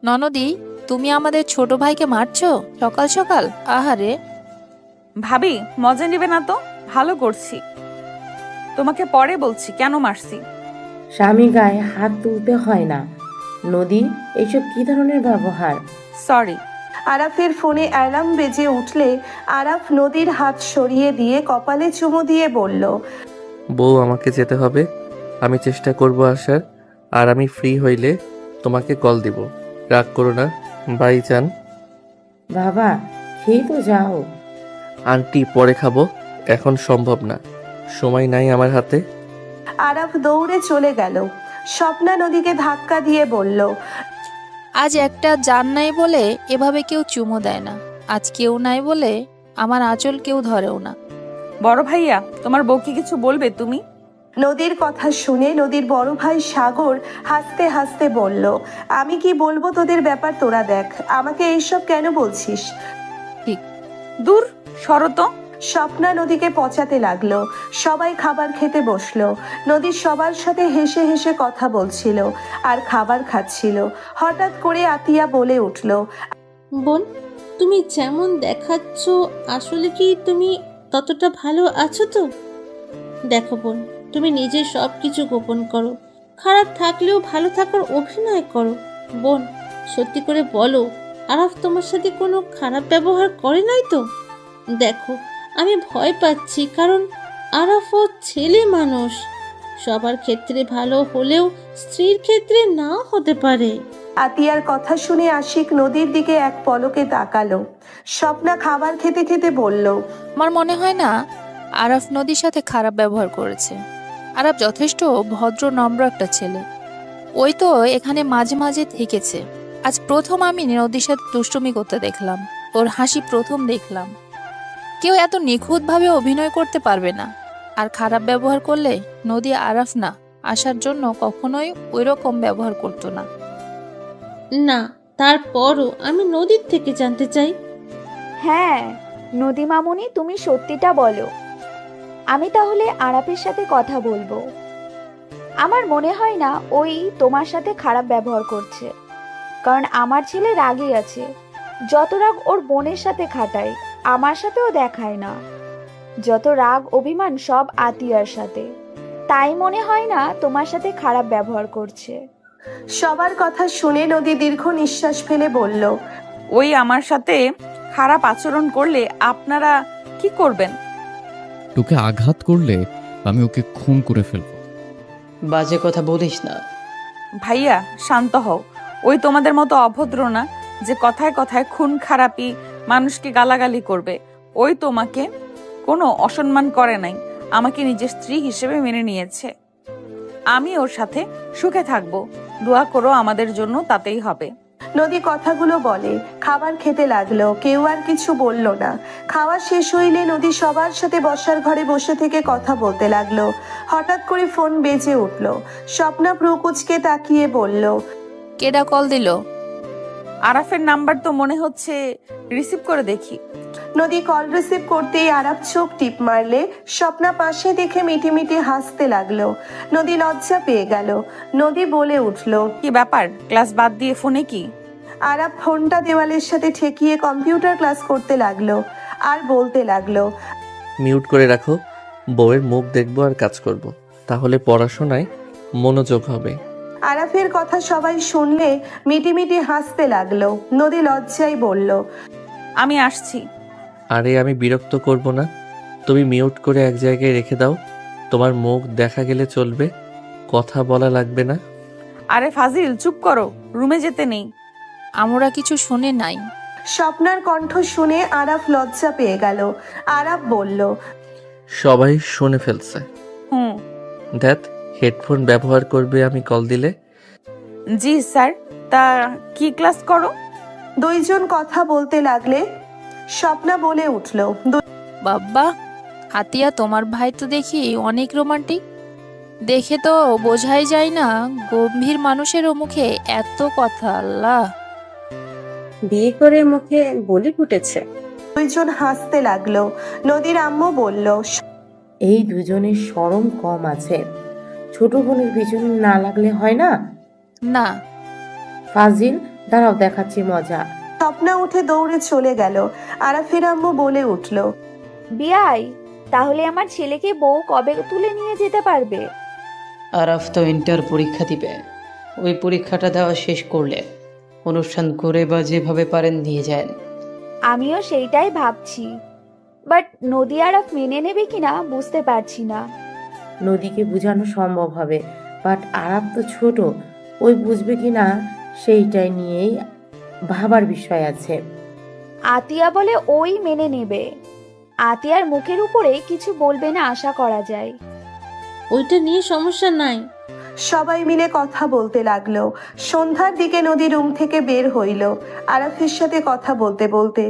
ননদি, তুমি আমাদের ছোট ভাইকে মারছো সকাল সকাল? আহারে। ভাবি, মজা নিবে না তো? ভালো করছি, তোমাকে পরে বলছি কেন মারছি। স্বামী গায়ে হাত তুলতে হয় না। নদী, এইসব কি ধরনের ব্যবহার? সরি। আরাফের ফোনে অ্যালার্ম বেজে উঠলে আরাফ নদীর হাত সরিয়ে দিয়ে কপালে চুমু দিয়ে বলল, বউ, আমাকে যেতে হবে। আমি চেষ্টা করব আসার, আর আমি ফ্রি হইলে তোমাকে কল দিব। রাগ করো না, বাই চান। বাবা, খেয়ে তো যাও। আন্টি, পরে খাবো, এখন সম্ভব না, সময় নাই আমার হাতে। আরাফ দৌড়ে চলে গেল। স্বপ্না নদীকে ধাক্কা দিয়ে বলল, আজ একটা জান নাই বলে এভাবে কেউ চুমো দেয় না। আজ কেউ নাই বলে আমার আঁচল কেউ ধরেও না। বড় ভাইয়া, তোমার বউকে কিছু বলবে তুমি? নদীর কথা শুনে নদীর বড় ভাই সাগর হাসতে হাসতে বলল, আমি কি বলবো তোদের ব্যাপার তোরা দেখ, আমাকে এইসব কেন বলছিস? দূর, সরো তো। স্বপ্না নদীকে পচাতে লাগলো। সবাই খাবার খেতে বসলো। নদী সবার সাথে হেসে হেসে কথা বলছিল আর খাবার খাচ্ছিল। হঠাৎ করে আতিয়া বলে উঠল, বোন, তুমি যেমন দেখাচ্ছ আসলে কি তুমি ততটা ভালো আছো তো? দেখো বোন, তুমি নিজে সব কিছু গোপন করো, খারাপ থাকলেও ভালো থাকার অভিনয় করো। বোন, সত্যি করে বলো, আরাফ তোমার সাথে কোনো খারাপ ব্যবহার করে নাই তো? দেখো, আমি ভয় পাচ্ছি, কারণ আরাফও ছেলে মানুষ। সবার ক্ষেত্রে ভালো হলেও স্ত্রীর ক্ষেত্রে নাও হতে পারে। আতিয়ার কথা শুনে আশিক নদীর দিকে এক পলকে তাকালো। স্বপ্না খাবার খেতে খেতে বলল, আমার মনে হয় না আরাফ নদীর সাথে খারাপ ব্যবহার করেছে। আরাফ যথেষ্ট ভদ্র নম্র একটা ছেলে। ওই তো এখানে মাঝে মাঝে থেকেছে। আজ প্রথম আমি নদীর সাথে দুষ্টুমি করতে দেখলাম, ওর হাসি প্রথম দেখলাম। কেউ এত নিখুঁতভাবে অভিনয় করতে পারবে না। আর খারাপ ব্যবহার করলে নদী আরাফ না আসার জন্য কখনোই ওই রকম ব্যবহার করতো না। না, তারপরও আমি নদীর থেকে জানতে চাই। হ্যাঁ, নদী মামুনি, তুমি সত্যিটা বলো। আমি তাহলে আরাফের সাথে কথা বলবো। আমার মনে হয় না ওই তোমার সাথে খারাপ ব্যবহার করছে, কারণ আমার ছেলে রাগী আছে। যত রাগ ওর বোনের সাথে খাটায়, আমার সাথেও দেখায় না। যত রাগ অভিমান সব আতিয়ার সাথে, তাই মনে হয় না তোমার সাথে খারাপ ব্যবহার করছে। সবার কথা শুনে নদী দীর্ঘ নিঃশ্বাস ফেলে বলল, ওই আমার সাথে খারাপ আচরণ করলে আপনারা কি করবেন? তোকে আঘাত করলে আমি ওকে খুন করে ফেলবো। বাজে কথা বলিস না। ভাইয়া, শান্ত হও। ওই তোমাদের মতো অভদ্র না যে কথায় কথায় খুন খারাপি মানুষকে গালাগালি করবে। ওই তোমাকে কোনো অসম্মান করে নাই, আমাকে নিজের স্ত্রী হিসেবে মেনে নিয়েছে। আমি ওর সাথে সুখে থাকবো। দোয়া করো আমাদের জন্য, তাতেই হবে। নদী কথাগুলো বলে খাবার খেতে লাগলো। কেউ আর কিছু বলল না। খাওয়া শেষ হইলে নদী সবার সাথে বসার ঘরে বসে থেকে কথা বলতে লাগলো। হঠাৎ করে ফোন বেজে উঠলো। স্বপ্না প্রকুচকে তাকিয়ে বলল, কেডা কল দিল? আরাফের নাম্বার তো মনে হচ্ছে, রিসিভ করে দেখি। নদী কল রিসিভ করতেই আরাফ চোখ টিপ মারলে স্বপ্না পাশে দেখে মিটি মিটি হাসতে লাগলো। নদী লজ্জা পেয়ে গেল। নদী বলে উঠল, কি ব্যাপার, ক্লাস বাদ দিয়ে ফোনে কি? আরাফ ফোনটা দেওয়ালের সাথে ঠেকিয়ে কম্পিউটার ক্লাস করতে লাগলো আর বলতে লাগলো, মিউট করে রাখো, বউয়ের মুখ দেখবো আর কাজ করব, তাহলে পড়াশোনায় মনোযোগ হবে। আরাফের কথা সবাই শুনলে মিটিমিটি হাসতে লাগলো। নদী লজ্জায় বলল, আমি আসছি। আরে আমি বিরক্ত করব না, তুমি মিউট করে এক জায়গায় রেখে দাও। তোমার মুখ দেখা গেলে চলবে, কথা বলা লাগবে না। আরে ফাজিল, চুপ করো, রুমে যেতে নেই। আমরা কিছু শুনে নাই। স্বপ্নার কণ্ঠ শুনে আরাফ লজ্জা পেয়ে গেল। আরাফ বলল, সবাই শুনে ফেলছে। হুম। দ্যাট হেডফোন ব্যবহার করবে আমি কল দিলে। জি স্যার। তা কি ক্লাস করো? দুইজন কথা বলতে লাগলে স্বপ্না বলে উঠল, বাব্বা, আতিয়া তোমার ভাই তো দেখি অনেক রোমান্টিক। দেখে তো বোঝাই যায় না গম্ভীর মানুষেরও মুখে এত কথা। আল্লাহ, বিয়ে করে মুখে বলি ফুটেছে। দুইজন হাসতে লাগলো। নদীর আম্মু বলল, এই দুজনের শরম কম আছে। ছোট বোনের পিছনে না লাগলে হয় না? না। ফাজিল, দাঁড়াও দেখাচ্ছি মজা। স্বপ্না উঠে দৌড়ে চলে গেল। আরাফের আম্মু বলে উঠল, বিয়াই, তাহলে আমার ছেলেকে বউ কবে তুলে নিয়ে যেতে পারবে? আরাফ তো ইন্টার পরীক্ষা দিবে, ওই পরীক্ষাটা দেওয়া শেষ করলে অনুষ্ঠান করে বা যেভাবে পারেন নিয়ে যান। আমিও সেইটাই ভাবছি, বাট নদী আরাফ মেনে নেবে কিনা বুঝতে পারছি না। নদীকে বোঝানো সম্ভব হবে, বাট আরাপ তো ছোট, ওই বুঝবে কি না সেইটাই নিয়েই ভাবার বিষয় আছে। আতিয়া বলে ওই মেনে নেবে। আতিয়ার মুখের উপরে কিছু বলবে না আশা করা যায়। ওইটা নিয়ে সমস্যা নাই। সবাই মিলে কথা বলতে লাগলো। সন্ধ্যার দিকে নদী রুম থেকে বের হইল আরাফের সাথে কথা বলতে বলতে।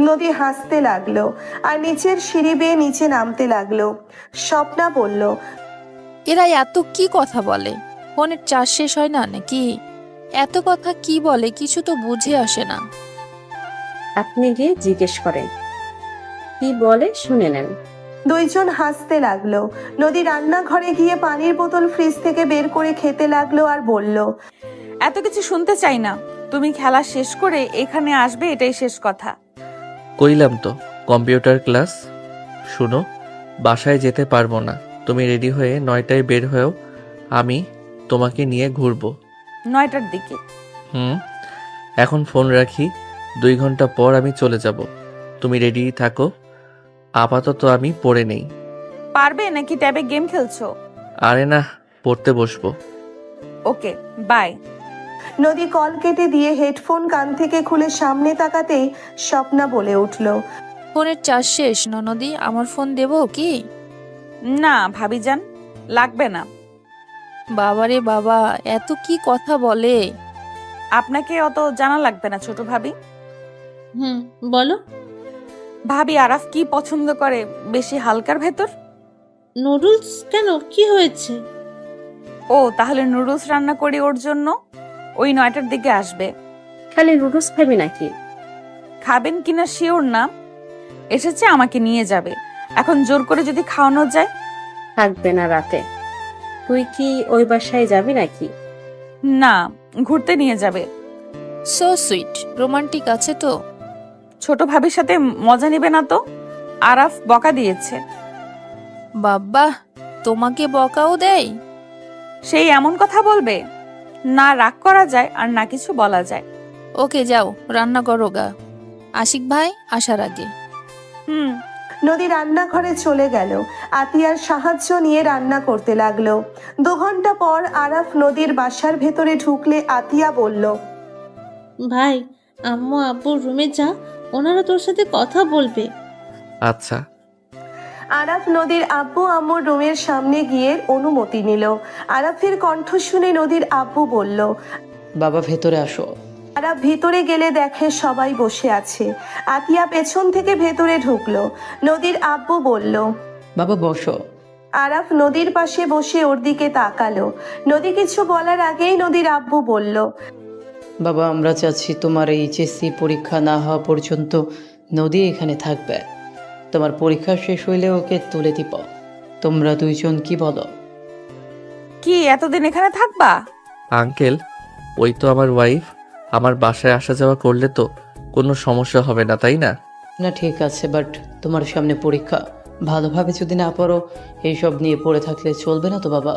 নদী হাসতে লাগলো আর নিচের সিঁড়ি বেয়ে নিচে নামতে লাগলো। স্বপ্না বলল, এরা এত কি কথা বলে? ফোনের চার্জ শেষ হয় না নাকি? এত কথা কি বলে কিছু তো বুঝে আসে না। আপনি গিয়ে জিজ্ঞেস করেন কি বলে, শুনে নেন। দুইজন হাসতে লাগলো। নদী রান্নাঘরে গিয়ে পানির বোতল ফ্রিজ থেকে বের করে খেতে লাগলো আর বলল, এত কিছু শুনতে চাই না, তুমি খেলা শেষ করে এখানে আসবে, এটাই শেষ কথা। কইলাম তো কম্পিউটার ক্লাস। শুনো, বাসায় যেতে পারবো না, তুমি রেডি হয়ে 9টায় বের হয়েও, আমি তোমাকে নিয়ে ঘুরবো। 9টার দিকে? এখন ফোন রাখি, 2 ঘন্টা পর আমি চলে যাব। তুমি রেডি থাকো, আপাতত আমি পড়ে নেই। পারবে নাকি ট্যাবে গেম খেলছো? আরে না, পড়তে বসবো। ওকে, বাই। নদী কল কেটে দিয়ে হেডফোন কান থেকে খুলে সামনে তাকাতেই স্বপ্না বলে উঠল, ফোনের চার্জ শেষ ননদি, আমার ফোন দেবো কি? না ভাবিজান, লাগবে না। বাবারে বাবা, এত কি কথা বলে! আপনাকে অত জানা লাগবে না ছোট ভাবি। বলো। ভাবি আরাফ কি পছন্দ করে বেশি হালকার ভেতর? নুডলস কেন, কি হয়েছে? ও তাহলে নুডলস রান্না করি ওর জন্য, ওই 9টার দিকে আসবে। খালি নুডলস খাবি নাকি? খাবেন কিনা শিওর না, এসেছে আমাকে নিয়ে যাবে। এখন জোর করে যদি খাওয়ানো যায়? থাকবে না রাতে। তুই কি ওই বাসায় যাবি নাকি? না, ঘুরতে নিয়ে যাবে। সো সুইট, রোমান্টিক আছে তো। ছোট ভাবির সাথে মজা নেবে না তো? আরাফ বকা দিয়েছে। বাব্বা, তোমাকে বকাও দেয়? সেই এমন কথা বলবে, না রাগ করা যায় আর না কিছু বলা যায়। ওকে যাও, রান্না করো গা, আশিক ভাই আসার আগে। নদী রান্নাঘরে চলে গেল। আতিয়ার সাহায্য নিয়ে রান্না করতে লাগলো। 2 ঘন্টা পর আরাফ নদীর বাসার ভেতরে ঢুকলে আতিয়া বলল, ভাই, আম্মু আব্বুর রুমে যা, ওনারা তোর সাথে কথা বলবে। আচ্ছা। আরাফ নদীর আব্বু আম্মুর রুমের সামনে গিয়ে অনুমতি নিল। আরাফের কণ্ঠ শুনে নদীর আব্বু বলল, বাবা ভেতরে আসো। আরাফ ভিতরে গেলে দেখে সবাই বসে আছে। আতিয়া পেছন থেকে ভেতরে ঢুকলো। নদীর আব্বু বলল, বাবা বসো। আরাফ নদীর পাশে বসে ওর দিকে তাকালো। নদী কিছু বলার আগেই নদীর আব্বু বলল, বাবা আমরা চাচ্ছি তোমার এইচএসসি পরীক্ষা না হওয়া পর্যন্ত নদী এখানে থাকবে। তোমার পরীক্ষা শেষ হইলে ওকে তুলে দিব। তোমরা দুইজন কি বলো? কি এতদিন এখানে থাকবা? আঙ্কেল, ওই তো আমার ওয়াইফ, আমার বাসায় আসা যাওয়া করলে তো কোনো সমস্যা হবে না, তাই না? না ঠিক আছে, বাট তোমার সামনে পরীক্ষা, ভালোভাবে যদি না পড়ো এইসব নিয়ে পড়ে থাকলে চলবে না তো বাবা।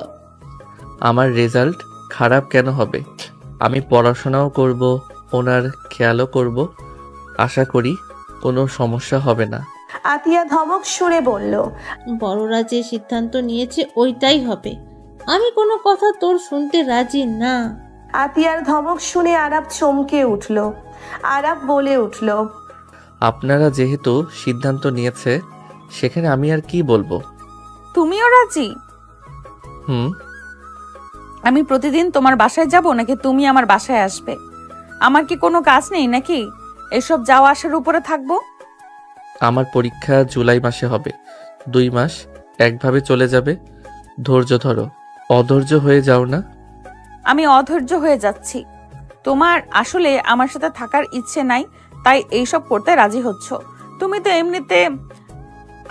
আমার রেজাল্ট খারাপ কেন হবে? আমি পড়াশোনাও করব, ওনার খেয়ালও করব। আশা করি কোনো সমস্যা হবে না। আতিয়া ধমক সুরে বলল। বড়রা যে সিদ্ধান্ত নিয়েছে ওইটাই হবে। আমি কোনো কথা তোর শুনতে রাজি না। আতিয়ার ধমক শুনে আরাপ চমকে উঠল। আরাপ বলে উঠল। আপনারা যেহেতু সিদ্ধান্ত নিয়েছে, সেখানে আমি আর কি বলবো? তুমিও রাজি? হুম। আমি প্রতিদিন তোমার বাসায় যাব নাকি তুমি আমার বাসায় আসবে? আমার কি কোনো কাজ নেই নাকি এসব যাওয়া আসার উপরে থাকবো? আমার পরীক্ষা জুলাই মাসে হবে। 2 মাস একভাবে চলে যাবে। ধৈর্য ধরো, অধৈর্য হয়ে যাও না। আমি অধৈর্য হয়ে যাচ্ছি। তোমার আসলে আমার সাথে থাকার ইচ্ছে নাই, তাই এইসব করতে রাজি হচ্ছ। তুমি তো এমনিতে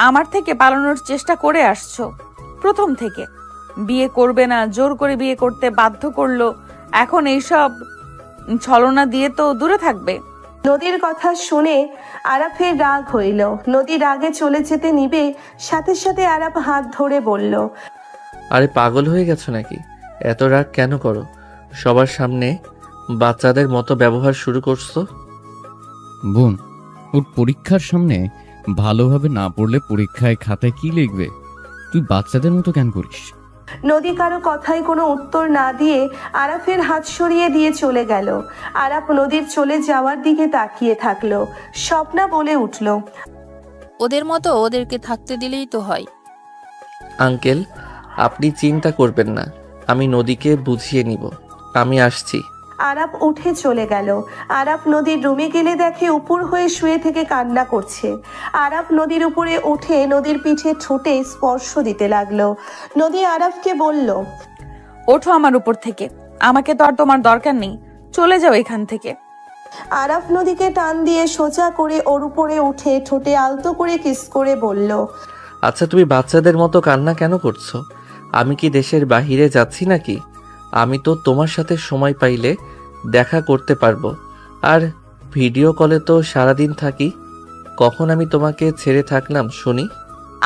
আমার থেকে পালানোর চেষ্টা করে আসছো প্রথম থেকে। বিয়ে করবে না, জোর করে বিয়ে করতে বাধ্য করলো। এখন এইসব ছলনা দিয়ে তো দূরে থাকবে। নদীর কথা শুনে আরাফের রাগ হইল। নদী রাগে চলে যেতে নিবে, সাথে সাথে আরাপ হাত ধরে বলল। আরে পাগল হয়ে গেছো নাকি? এত রাগ কেন করো? সবার সামনে বাচ্চাদের মতো ব্যবহার শুরু করছো। বোন, ওর পরীক্ষার সামনে ভালোভাবে না পড়লে পরীক্ষায় খাতায় কি লিখবে? তুই বাচ্চাদের মতো কেন করিস? নদী কারো কথায় কোনো উত্তর না দিয়ে আরাফের হাত সরিয়ে দিয়ে চলে গেল। আরাপ নদীর চলে যাওয়ার দিকে তাকিয়ে থাকলো। স্বপ্না বলে উঠল। ওদের মতো ওদেরকে থাকতে দিলেই তো হয়। আঙ্কেল, আপনি চিন্তা করবেন না, আমি নদীকে বুঝিয়ে নিব। আমি আসছি। আরাপ উঠে চলে গেল। আরাপ নদীর রুমে গেলে দেখে উপর হয়ে শুয়ে থেকে কান্না করছে। আরাপ নদীর উপরে উঠে নদীর পিঠে ঠোঁটে স্পর্শ দিতে লাগলো। নদী আরাপকে বলল। ওঠো আমার উপর থেকে, আমাকে তো আর তোমার দরকার নেই, চলে যাও এখান থেকে। আরাপ নদীকে টান দিয়ে সোজা করে ওর উপরে উঠে ঠোঁটে আলতো করে কিস করে বলল। আচ্ছা, তুমি বাচ্চাদের মতো কান্না কেন করছো? আমি কি দেশের বাহিরে যাচ্ছি নাকি? আমি তো তোমার সাথে সময় পাইলে দেখা করতে পারবো, আর ভিডিও কলে তো সারাদিন থাকি। কখন আমি তোমাকে ছেড়ে থাকলাম শুনি?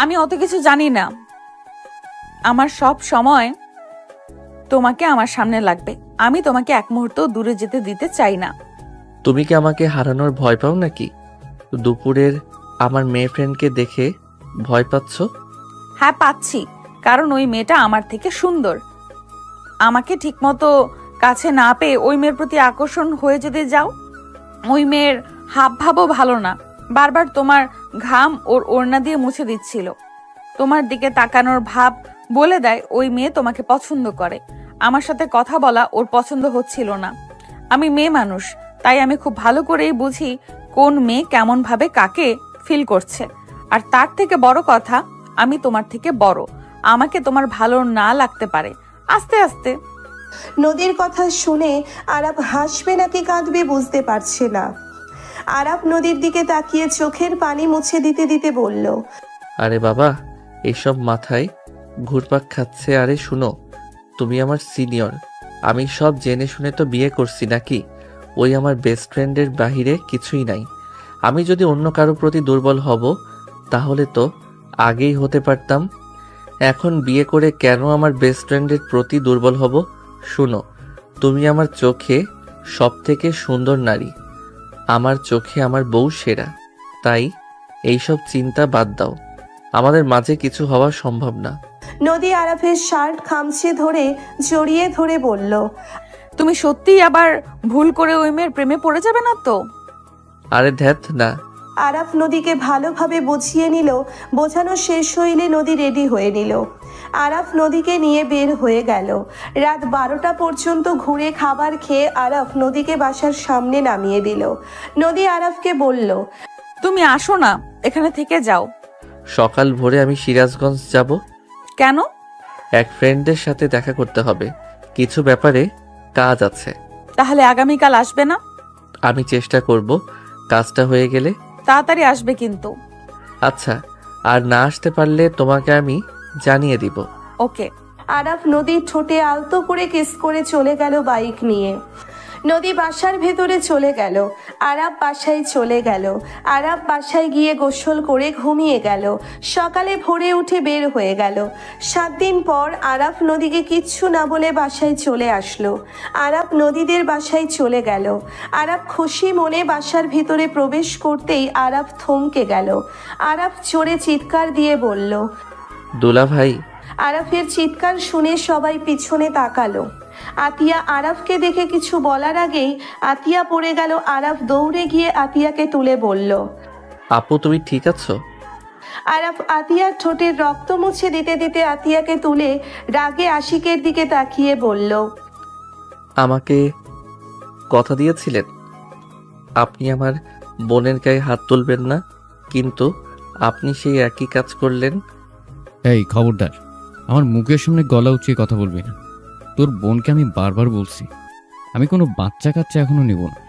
আমি অত কিছু জানি না। আমার সব সময় তোমাকে আমার সামনে লাগবে। আমি তোমাকে এক মুহূর্ত দূরে যেতে দিতে চাই না। তুমি কি আমাকে হারানোর ভয় পাও নাকি? দুপুরের আমার মেয়ে ফ্রেন্ডকে দেখে ভয় পাচ্ছ? হ্যাঁ পাচ্ছি, কারণ ওই মেয়েটা আমার থেকে সুন্দর। আমাকে ঠিকমতো কাছে না পেয়ে ওই মেয়ের প্রতি আকর্ষণ হয়ে যদি যাও। ওই মেয়ের হাব ভাবও ভালো না, বারবার তোমার ঘাম ওর ওড়না দিয়ে মুছে দিচ্ছিল। তোমার দিকে তাকানোর ভাব বলে দেয় ওই মেয়ে তোমাকে পছন্দ করে। আমার সাথে কথা বলা ওর পছন্দ হচ্ছিল না। আমি মেয়ে মানুষ, তাই আমি খুব ভালো করেই বুঝি কোন মেয়ে কেমন ভাবে কাকে ফিল করছে। আর তার থেকে বড় কথা, আমি তোমার থেকে বড়, আমাকে তোমার ভালো না লাগতে পারে আস্তে আস্তে। নদীর কথা শুনে আরাপ হাসবে নাকি কাঁদবে বুঝতে পারছে না। আরাপ নদীর দিকে তাকিয়ে চোখের পানি মুছে দিতে দিতে বলল। আরে বাবা, এসব মাথায় ঘুরপাক খাচ্ছে। আরে শুনো, তুমি আমার সিনিয়র, আমি সব জেনে শুনে তো বিয়ে করছি নাকি? ওই আমার বেস্ট ফ্রেন্ডের বাহিরে কিছুই নাই। আমি যদি অন্য কারো প্রতি দুর্বল হব, তাহলে তো আগেই হতে পারতাম। এখন বিয়ে করে কেন আমার বেস্ট ফ্রেন্ডের প্রতি দুর্বল হব? শুনো, তুমি আমার চোখে সব থেকে সুন্দর নারী। আমার চোখে আমার বউ সেরা। তাই এইসব চিন্তা বাদ দাও, আমাদের মাঝে কিছু হওয়া সম্ভব না। নদী আরাফের শার্ট খামচে ধরে জড়িয়ে ধরে বলল। তুমি সত্যিই আবার ভুল করে ওই মেয়ের প্রেমে পড়ে যাবে না তো? আরে ধ্যাত না। আরাফ নদীকে ভালোভাবে বুঝিয়ে নিল। বোঝানো শেষ হইলে নদী রেডি হয়ে নিল। আরাফ নদীকে নিয়ে বের হয়ে গেল। রাত 12টা পর্যন্ত ঘুরে খাবার খেয়ে আরাফ নদীকে বাসার সামনে নামিয়ে দিল। নদী আরাফকে বলল। তুমি আসো না, এখানে থেকে যাও। সকাল ভোরে আমি সিরাজগঞ্জ যাব। কেন? এক ফ্রেন্ডের সাথে দেখা করতে হবে, কিছু ব্যাপারে কাজ আছে। তাহলে আগামীকাল আসবে না? আমি চেষ্টা করব, কাজটা হয়ে গেলে। তাড়াতাড়ি আসবে কিন্তু। আচ্ছা, আর না আসতে পারলে তোমাকে আমি জানিয়ে দিব। ওকে। আরাফ নদীর ঠোঁটে আলতো করে কিস করে চলে গেল বাইক নিয়ে। নদী বাসার ভেতরে চলে গেল। আরাব বাসায় চলে গেল। আরাব বাসায় গিয়ে গোসল করে ঘুমিয়ে গেল। সকালে ভোরে উঠে বের হয়ে গেল। 7 দিন পর আরাব নদীকে কিচ্ছু না বলে বাসায় চলে আসলো। আরাব নদীদের বাসায় চলে গেল। আরাব খুশি মনে বাসার ভিতরে প্রবেশ করতেই আরাব থমকে গেল। আরাব জোরে চিৎকার দিয়ে বলল। দুলা ভাই। আরাফের চিৎকার শুনে সবাই পিছনে তাকালো। আতিয়া আরাফকে দেখে কিছু বলার আগেই আতিয়া পড়ে গেল। আরাফ দৌড়ে গিয়ে আতিয়াকে তুলে বলল। আপু তুমি ঠিক আছো? আরাফ আতিয়ার ঠোঁটের রক্ত মুছে দিতে দিতে আতিয়াকে তুলে রাগে আশিকের দিকে তাকিয়ে বলল। আমাকে কথা দিয়েছিলেন আপনি আমার বোনের গায়ে হাত তুলবেন না, কিন্তু আপনি সেই একই কাজ করলেন। এই খবরদার, আমার মুখের সামনে গলা উঁচিয়ে কথা বলবি না। তোর বোনকে আমি বারবার বলছি আমি কোনো বাচ্চা কাচ্চা এখনো নেব না,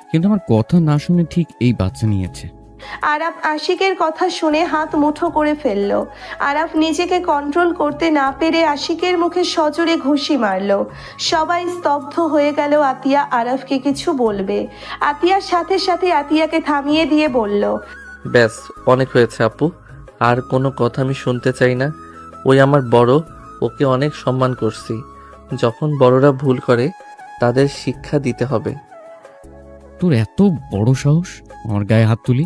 কিন্তু আমার কথা না শুনে ঠিক এই বাচ্চা নিয়েছে। আরাফ আশিকের কথা শুনে হাত মুঠো করে ফেলল। আরাফ নিজেকে কন্ট্রোল করতে না পেরে আশিকের মুখে সজোরে ঘুষি মারল। সবাই স্তব্ধ হয়ে গেল। আতিয়া আরাফকে কিছু বলবে। আতিয়ার সাথে সাথে আতিয়াকে থামিয়ে দিয়ে বলল। ব্যাস, অনেক হয়েছে আপু, আর কোনো কথা আমি শুনতে চাই না। ওই আমার বড়, ওকে অনেক সম্মান করছি। যখন বড়রা ভুল করে তাদের শিক্ষা দিতে হবে। তোর এত বড় সাহস আমার গায়ে হাত তুলি?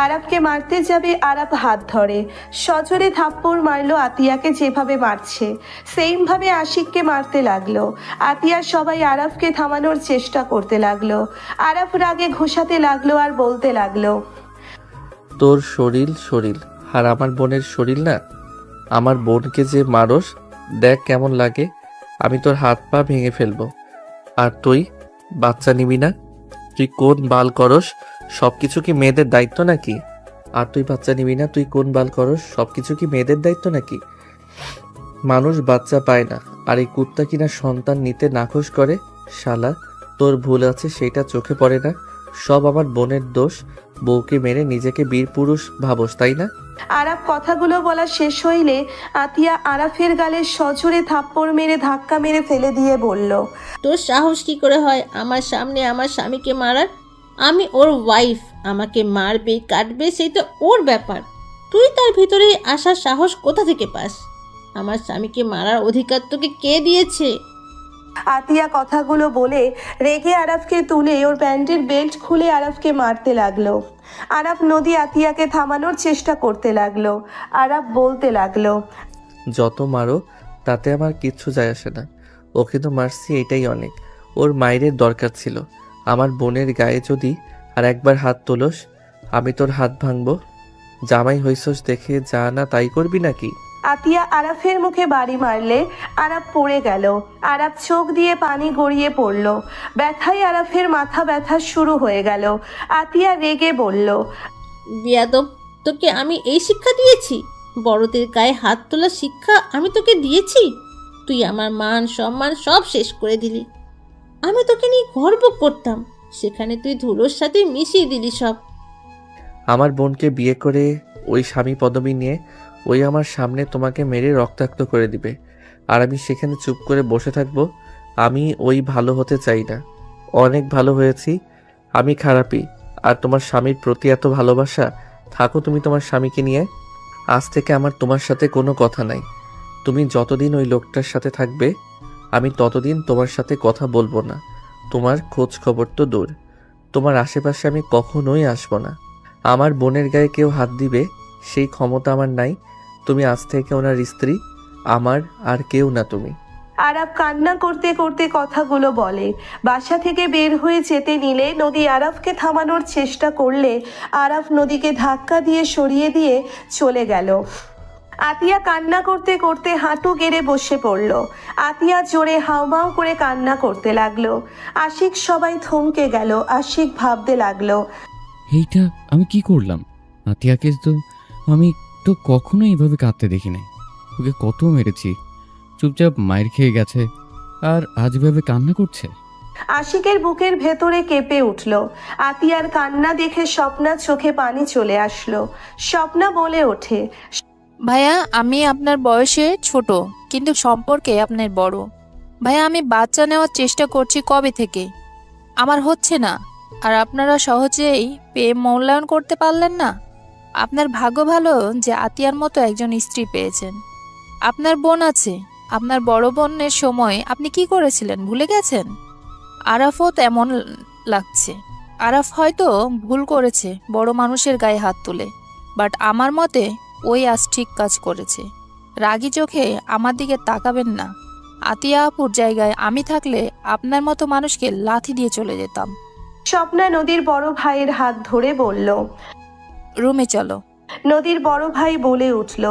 আরাফকে মারতে যাবে আরাফ হাত ধরে সজোরে থাপ্পড় মারলো আতিয়াকে। যেভাবে মারছে সেম ভাবে আশিককে মারতে লাগলো। আতিয়া সবাই আরাফকে থামানোর চেষ্টা করতে লাগলো। আরাফ রাগে ঘোষাতে লাগলো আর বলতে লাগলো। তোর শরীর আর আমার বোনের শরীর না। আমার বোনকে যে মারস দেখ কেমন লাগে। আমি তোর হাত পা ভেঙে ফেলবো। আর তুই বাচ্চা নিবি না? তুই কোন বাল করস? সবকিছু কি মেয়েদের দায়িত্ব নাকি? আর তুই বাচ্চা নিবি না? তুই কোন বাল করস? সবকিছু কি মেয়েদের দায়িত্ব নাকি? মানুষ বাচ্চা পায় না, আর এই কুত্তা কিনা সন্তান নিতে নাখোশ করে। শালা, তোর ভুল আছে সেটা চোখে পড়ে না। সব আমার বোনের দোষ। বউকে মেরে নিজেকে বীর পুরুষ ভাবস, তাই না? আরাফ কথাগুলো বলা শেষ হইলে আতিয়া আরাফের গালে সজোরে থাপ্পড় মেরে ধাক্কা মেরে ফেলে দিয়ে বলল। তোর সাহস কি করে হয় আমার সামনে আমার স্বামীকে মারার? আমি ওর ওয়াইফ, আমাকে মারবে কাটবে সেটা ওর ব্যাপার। তুই তার ভিতরে আসার সাহস কোথা থেকে পাস? আমার স্বামীকে মারার অধিকার তোকে কে দিয়েছে? আতিয়া কথাগুলো বলে রেগে আরাফকে তুলে ওর প্যান্টের বেল্ট খুলে আরাফকে মারতে লাগলো। আরাফ নদী আতিয়াকে থামানোর চেষ্টা করতে লাগলো। আরাফ বলতে লাগলো। যত মারো তাতে আমার কিচ্ছু যায় আসে না। ওকে তো মারছি, এটাই অনেক। ওর মায়ের দরকার ছিল। আমার বোনের গায়ে যদি আর একবার হাত তোলস, আমি তোর হাত ভাঙবো। জামাই হইছস দেখে যা না তাই করবি নাকি? আতিয়া আরাফের মুখে বাড়ি মারলে আরাফ পড়ে গেল। আরাফ চোখ দিয়ে পানি গড়িয়ে পড়ল। ব্যথায় আরাফের মাথা ব্যথা শুরু হয়ে গেল। আতিয়া রেগে বলল। বিয়াদব, তোকে আমি এই শিক্ষা দিয়েছি? বড়দের গায়ে হাত তোলার শিক্ষা আমি তোকে দিয়েছি? তুই আমার মান সম্মান সব শেষ করে দিলি। আমি তোকে নিয়ে গর্ব করতাম, সেখানে তুই ধুলোর সাথে মিশিয়ে দিলি সব। আমার বোনকে বিয়ে করে ওই স্বামী পদবি নিয়ে ওই আমার সামনে তোমাকে মেরে রক্তাক্ত করে দিবে, আর আমি সেখানে চুপ করে বসে থাকবো? আমি ওই ভালো হতে চাই না। অনেক ভালো হয়েছি, আমি খারাপই। আর তোমার স্বামীর প্রতি এত ভালোবাসা, থাকো তুমি তোমার স্বামীকে নিয়ে। আজ থেকে আমার তোমার সাথে কোনো কথা নাই। তুমি যতদিন ওই লোকটার সাথে থাকবে আমি ততদিন তোমার সাথে কথা বলবো না। তোমার খোঁজ খবর তো দূর, তোমার আশেপাশে আমি কখনোই আসবো না। আমার বোনের গায়ে কেউ হাত দিবে সেই ক্ষমতা আমার নাই। তুমি আজ থেকে ওনার স্ত্রী, আমার আর কেউ না তুমি। আরাফ কান্না করতে করতে কথাগুলো বলে। বাসা থেকে বের হয়ে যেতে নিলে নদী আরাফকে থামানোর চেষ্টা করলে আরাফ নদীকে ধাক্কা দিয়ে সরিয়ে দিয়ে চলে গেল। আতিয়া কান্না করতে করতে হাঁটু গেড়ে বসে পড়ল। আতিয়া জোরে হাউমাউ করে কান্না করতে লাগলো। আশিক সবাই থমকে গেল। আশিক ভাবতে লাগলো, এইটা আমি কি করলাম? আতিয়াকে তো আমি কখনো এইভাবে কাঁদতে দেখি নাই। ওকে কত মেরেছি, চুপচাপ মায়ের খেয়ে গেছে, আর আজ এভাবে কান্না করছে। আশিকের বুকের ভেতরে কেঁপে উঠল। আতিয়ার কান্না দেখে স্বপ্না চোখে পানি চলে আসলো। স্বপ্না বলে ওঠে। ভাইয়া, আমি আপনার বয়সে ছোট কিন্তু সম্পর্কে আপনার বড়। ভাইয়া আমি বাচ্চা নেওয়ার চেষ্টা করছি কবে থেকে, আমার হচ্ছে না। আর আপনারা সহজেই পেয়ে মূল্যায়ন করতে পারলেন না। আপনার ভাগ্য ভালো যে আতিয়ার মতো একজন স্ত্রী পেয়েছেন। আপনার বোন আছে, আপনার বড় বোনের সময় আপনি কি করেছিলেন ভুলে গেছেন? আরাফও তেমন লাগছে। আরাফ হয়তো ভুল করেছে বড় মানুষের গায়ে হাত তুলে, বাট আমার মতে ওই আজ ঠিক কাজ করেছে। রাগী চোখে আমার দিকে তাকাবেন না। আতিয়া আপুর জায়গায় আমি থাকলে আপনার মতো মানুষকে লাথি দিয়ে চলে যেতাম। স্বপ্না নদীর বড় ভাইয়ের হাত ধরে বলল। রুমে চলো। নদীর বড় ভাই বলে উঠল,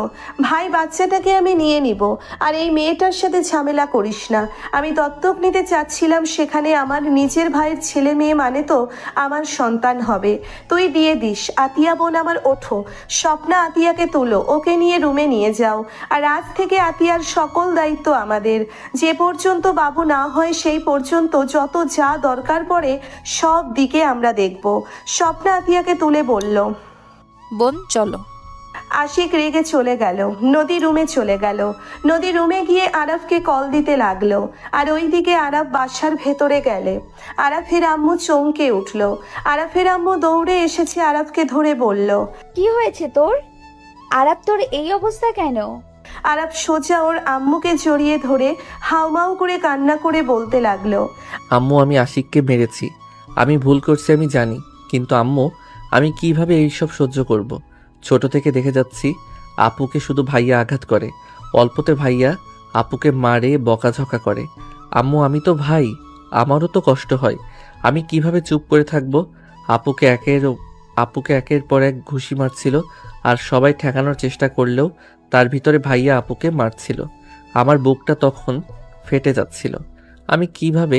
ভাই বাচ্চাটাকে আমি নিয়ে নিব, আর এই মেয়েটার সাথে ঝামেলা করিস না। আমি দত্তক নিতে চাচ্ছিলাম, সেখানে আমার নিজের ভাইয়ের ছেলে মেয়ে মানে তো আমার সন্তান হবে। তুই দিয়ে দিস। আতিয়া বোন আমার, ওঠো। স্বপ্না আতিয়াকে তোলো, ওকে নিয়ে রুমে নিয়ে যাও। আর আজ থেকে আতিয়ার সকল দায়িত্ব আমাদের। যে পর্যন্ত বাবু না হয় সেই পর্যন্ত যত যা দরকার পড়ে সব দিকে আমরা দেখব। স্বপ্না আতিয়াকে তুলে বলল। বোন চলো। আশিক রেগে চলে গেল। নদী রুমে চলে গেল। নদী রুমে গিয়ে আরাফকে কল দিতে লাগলো। আর ওইদিকে আরাফ বাসার ভেতরে গেলে আরাফের আম্মু চমকে উঠল। আরাফের আম্মু দৌড়ে এসেছে আরাফকে ধরে বলল। কি হয়েছে তোর? আরাপ, তোর এই অবস্থা কেন? আরাফ সোজা ওর আম্মুকে জড়িয়ে ধরে হাউমাউ করে কান্না করে বলতে লাগলো। আম্মু আমি আশিককে মেরেছি, আমি ভুল করছি আমি জানি, কিন্তু আম্মু আমি কিভাবে এইসব সহ্য করব? ছোট থেকে দেখে যাচ্ছি আপুকে শুধু ভাইয়া আঘাত করে, অল্পতে ভাইয়া আপুকে মারে বকাঝকা করে। আম্মু আমি তো ভাই, আমারও তো কষ্ট হয়, আমি কিভাবে চুপ করে থাকবো? আপুকে একের পর এক ঘুষি মারছিল, আর সবাই ঠেকানোর চেষ্টা করলেও তার ভিতরে ভাইয়া আপুকে মারছিল। আমার বুকটা তখন ফেটে যাচ্ছিল। আমি কিভাবে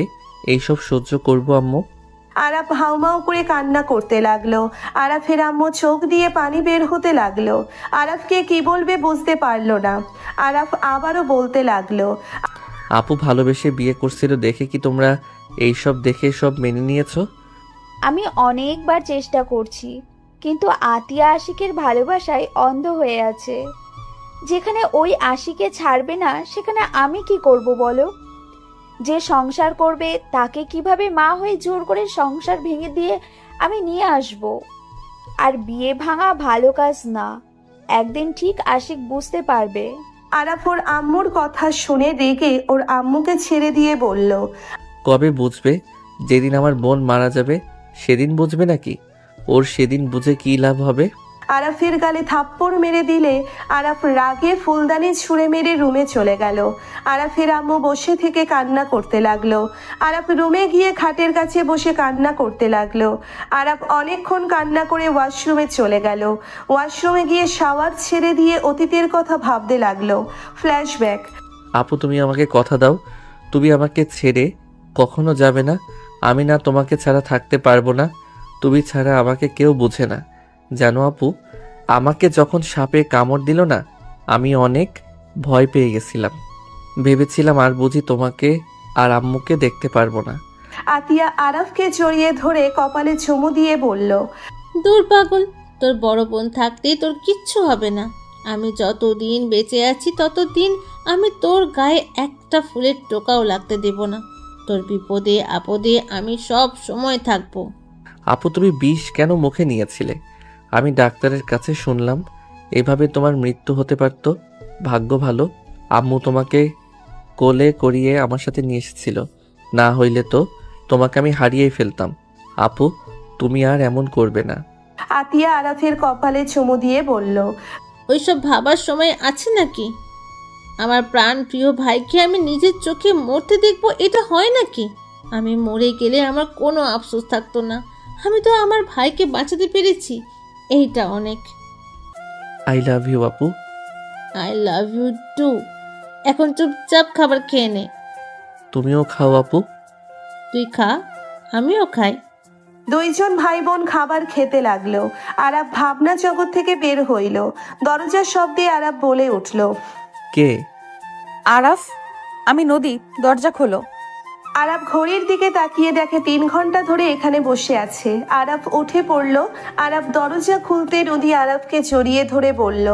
এইসব সহ্য করব আম্মু? আরাফ হাউমাউ করে কান্না করতে লাগলো। আরাফের আম্মু চোখ দিয়ে পানি বের হতে লাগলো। আরাফকে কি বলবে বুঝতে পারলো না। আরাফ আবারও বলতে লাগলো। আপু ভালোবেসে বিয়ে করছিল দেখে কি তোমরা এইসব দেখে সব মেনে নিয়েছো? আমি অনেকবার চেষ্টা করছি, কিন্তু আতিয়া আশিকের ভালোবাসায় অন্ধ হয়ে আছে। যেখানে ওই আশিকে ছাড়বে না, সেখানে আমি কি করব বলো? যে সংসার করবে তাকে কিভাবে মা হয়ে জোর করে সংসার ভেঙে দিয়ে আমি নিয়ে আসব? আর বিয়ে ভাঙা ভালো কাজ না। একদিন ঠিক আশিক বুঝতে পারবে। আরাফ ওর আম্মুর কথা শুনে রেগে ওর আম্মুকে ছেড়ে দিয়ে বলল। কবে বুঝবে? যেদিন আমার বোন মারা যাবে সেদিন বুঝবে নাকি? ওর সেদিন বুঝে কি লাভ হবে? আরাফের গালে থাপ্পড় মেরে দিলে আরাফ রাগে ফুলদানি ছুঁড়ে মেরে রুমে চলে গেল। আরাফের আম্মু বসে থেকে কান্না করতে লাগলো। আরাফ রুমে গিয়ে খাটের কাছে বসে কান্না করতে লাগলো। আরাফ অনেকক্ষণ কান্না করে ওয়াশরুমে চলে গেল। ওয়াশরুমে গিয়ে শাওয়ার ছেড়ে দিয়ে অতীতের কথা ভাবতে লাগলো। ফ্ল্যাশব্যাক। আপু তুমি আমাকে কথা দাও, তুমি আমাকে ছেড়ে কখনো যাবে না। আমি না তোমাকে ছাড়া থাকতে পারবো না। তুমি ছাড়া আমাকে কেউ বোঝে না। জানো আপু, আমাকে যখন সাপে কামড় দিল না, আমি অনেক ভয় পেয়ে গেছিলাম। ভেবেছিলাম আর বুঝি তোমাকে আর আম্মুকে দেখতে পারবো না। আতিয়া আরাফকে জড়িয়ে ধরে কপালে চুমু দিয়ে বলল। দূর পাগল, তোর বড় বোন থাকতেই তোর কিচ্ছু হবে না। আমি যতদিন বেঁচে আছি ততদিন আমি তোর গায়ে একটা ফুলের টোকাও লাগতে দেব না। তোর বিপদে আপদে আমি সব সময় থাকবো। আপু তুমি বিষ কেন মুখে নিয়েছিলে? আমি ডাক্তারের কাছে শুনলাম এভাবে তোমার মৃত্যু হতে পারত। ভাগ্য ভালো আম্মু তোমাকে কোলে করিয়ে আমার সাথে নিয়ে এসেছিল, না হইলে তো তোমাকে আমি হারিয়েই ফেলতাম। আপু তুমি আর এমন করবে না। আতিয়া আরাফের কপালে চুমু দিয়ে বলল। ওইসব ভাবার সময় আছে নাকি? আমার প্রাণ প্রিয় ভাইকে আমি নিজের চোখে মরতে দেখবো, এটা হয় নাকি? আমি মরে গেলে আমার কোনো আফসোস থাকতো না। আমি তো আমার ভাইকে বাঁচাতে পেরেছি, এইটা অনেক। আই লাভ ইউ আপু। I love you too. এখন চুপচাপ খাবার খেয়ে নে। তুমিও খাও আপু। তুই খা, আমিও খাই। দুইজন ভাই বোন খাবার খেতে লাগলো। আরাফ ভাবনা জগৎ থেকে বের হইল। দরজার শব্দে আরাফ বলে উঠল। কে? আরাফ, আমি নদী, দরজা খোলো। আরাফ ঘড়ির দিকে তাকিয়ে দেখে 3 ঘন্টা ধরে এখানে বসে আছে। আরাফ উঠে পড়ল। আরাফ দরজা খুলতে নদী আরাফকে জড়িয়ে ধরে বলল।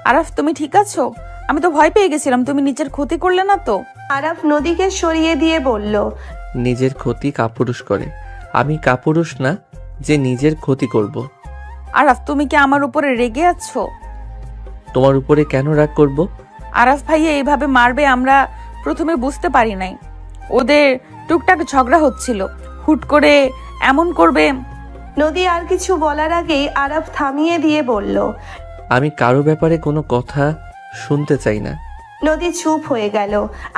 আরাফ তুমি ঠিক আছো? আমি তো ভয় পেয়ে গেছিলাম, তুমি নিজের ক্ষতি করলে না তো? আরাফ নদীকে সরিয়ে দিয়ে বলল, নিজের ক্ষতি কাপুরুষ করে, আমি কাপুরুষ না যে নিজের ক্ষতি করব। আরাফ, তুমি কি আমার উপরে রেগে আছো? তোমার উপরে কেন রাগ করব? আরাফ ভাইয়া এইভাবে মারবে আমরা প্রথমে বুঝতে পারি নাই। ওদের টুকটাক ঝগড়া হচ্ছিল, হুট করে এমন করবে। নদী আর কিছু বলার আগেই আরাফ থামিয়ে দিয়ে বলল। আমি কারো ব্যাপারে কোনো কথা শুনতে চাই না। নদী চুপ হয়ে গেল।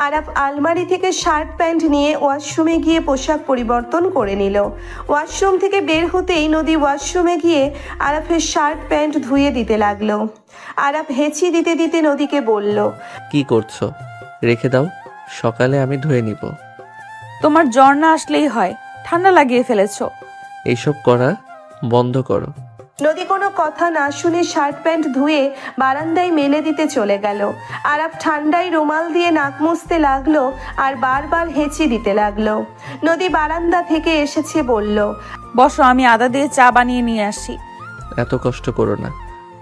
আরাফ আলমারি থেকে শার্ট প্যান্ট নিয়ে ওয়াশরুমে গিয়ে পোশাক পরিবর্তন করে নিল। ওয়াশরুম থেকে বের হতেই নদী ওয়াশরুমে গিয়ে আরাফের শার্ট প্যান্ট ধুয়ে দিতে লাগলো। আরাফ হেঁচি দিতে দিতে নদীকে বলল, কি করছো? রেখে দাও, সকালে আমি ধুয়ে নিব। তোমার জ্বর না আসলেই হয়, ঠান্ডা লাগিয়ে ফেলেছো। এইসব করা বন্ধ করো। নদী কোনো কথা না শুনে শার্ট প্যান্ট ধুয়ে বারান্দায় মেলে দিতে চলে গেল। আরাফ ঠান্ডায় রুমাল দিয়ে নাক মুছতে লাগলো আর বারবার হেঁচি দিতে লাগলো। নদী বারান্দা থেকে এসেছে বলল, বসো, আমি আদা দিয়ে চা বানিয়ে নিয়ে আসি। এত কষ্ট করো না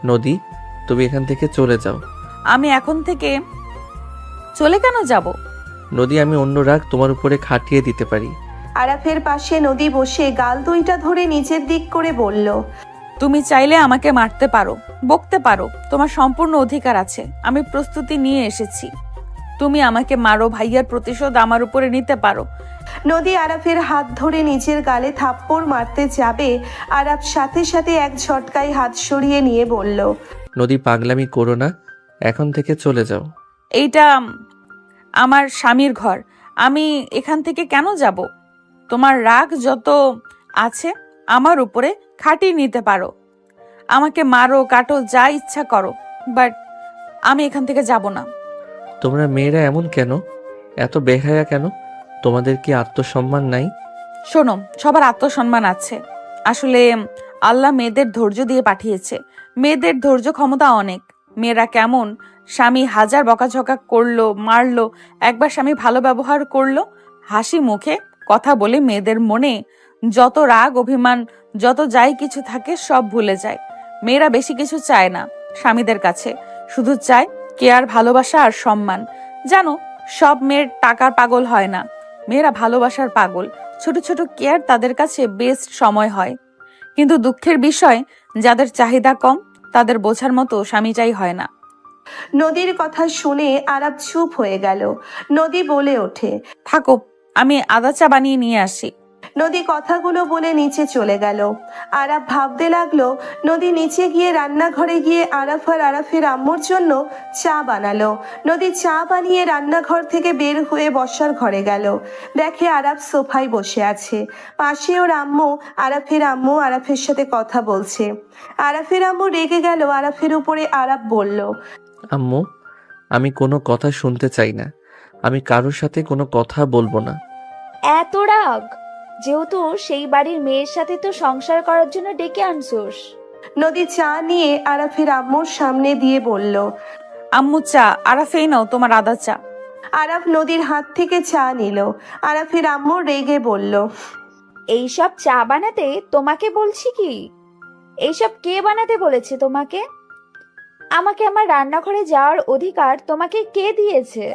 নদী, তুমি এখান থেকে চলে যাও। আমি এখন থেকে চলে কেন যাব? নদী, আমি অন্য রাগ তোমার উপরে খাটিয়ে দিতে পারি। আরাফের পাশে নদী বসে গাল দুইটা ধরে নিচের দিক করে বলল, তুমি চাইলে আমাকে মারতে পারো, বকতে পারো, তোমার সম্পূর্ণ অধিকার আছে। আমি প্রস্তুতি নিয়ে এসেছি। তুমি আমাকে মারো, ভাইয়ার প্রতিশোধ আমার উপরে নিতে পারো। নদী আরাফের হাত ধরে নিচের গালে থাপ্পড় মারতে যাবে, আরাফ সাথে সাথে এক ঝটকায় হাত সরিয়ে নিয়ে বলল, নদী, পাগলামি করো না, এখন থেকে চলে যাও। এইটা আমার স্বামীর ঘর, আমি এখান থেকে কেন যাব? তোমার রাগ যত আছে আমার উপরে খাটিয়ে নিতে পারো, আমাকে মারো, কাটো, যা ইচ্ছা করো, বাট আমি এখান থেকে যাব না। তোমরা মেয়েরা এমন কেন? এত বেহায়া কেন? তোমাদের কি আত্মসম্মান নাই? শোনো, সবার আত্মসম্মান আছে। আসলে আল্লাহ মেয়েদের ধৈর্য দিয়ে পাঠিয়েছে। মেয়েদের ধৈর্য ক্ষমতা অনেক। মেয়েরা কেমন, স্বামী হাজার বকাঝকা করলো, মারলো, একবার স্বামী ভালো ব্যবহার করলো, হাসি মুখে কথা বলে মেয়েদের মনে যত রাগ অভিমান যত যাই কিছু থাকে সব ভুলে যায়। মেয়েরা বেশি কিছু চায় না স্বামীদের কাছে, শুধু চায় কেয়ার, ভালোবাসা আর সম্মান। জানো, সব মেয়ের টাকার পাগল হয় না, মেয়েরা ভালোবাসার পাগল। ছোট ছোট কেয়ার তাদের কাছে বেস্ট সময় হয়। কিন্তু দুঃখের বিষয়, যাদের চাহিদা কম তাদের বোঝার মতো স্বামীটাই হয় না। নদীর কথা শুনে আরাফ চুপ হয়ে গেল। নদী বলে ওঠে, থাকো, আমি আদা চা বানিয়ে নিয়ে আসি। নদী কথাগুলো বলে নিচে চলে গেল। আরাফ ভাবতে লাগলো, নদী নিচে গিয়ে রান্নাঘরে গিয়ে আরাফ আর আরাফের আম্মুর জন্য চা বানালো। নদী চা বানিয়ে রান্নাঘর থেকে বের হয়ে বসার ঘরে গেল। দেখে আরাফ সোফায় বসে আছে, পাশে ওর আম্মু। আরাফের আম্মু আরাফের সাথে কথা বলছে। আরাফের আম্মু রেগে গেল আরাফের উপরে। আরাফ বলল, আম্মু, আমি কোনো কথা শুনতে চাই না, আমি কারোর সাথে কোনো কথা বলবো না। এত রাগ? যেহেতু সেই বাড়ির মেয়ের সাথে তো সংসার করার জন্য ডেকে আনছোস। নদী চা নিয়ে আরাফের আম্মুর সামনে দিয়ে বলল। আম্মু চা, আরাফেই নাও তোমার আদা চা। আরাফ নদীর হাত থেকে চা নিল। আরাফের আম্মু রেগে বলল, এইসব চা বানাতে তোমাকে বলছি কি? এইসব কে বানাতে বলেছে তোমাকে? আমাকে আমার রান্নাঘরে যাওয়ার অধিকার তোমাকে কে দিয়েছে?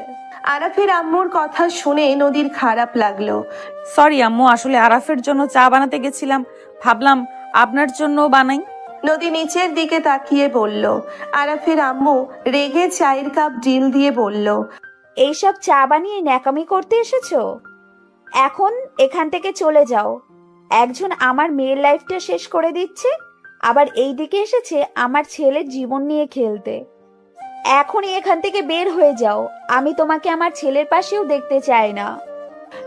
আরাফের আম্মুর কথা শুনে নদীর খারাপ লাগলো। সরি আম্মু, আসলে আরাফের জন্য চা বানাতে গেছিলাম, ভাবলাম আপনার জন্য বানাই। নদী নিচের দিকে তাকিয়ে বলল। আরাফের আম্মু রেগে চায়ের কাপ ডিল দিয়ে বলল, এইসব চা বানিয়ে ন্যাকামি করতে এসেছো? এখন এখান থেকে চলে যাও। একজন আমার মেয়ের লাইফটা শেষ করে দিচ্ছে, আবার এই দিকে এসেছে আমার ছেলের জীবন নিয়ে খেলতে। এখনই এখান থেকে বের হয়ে যাও, আমি তোমাকে আমার ছেলের পাশেও দেখতে চাই না।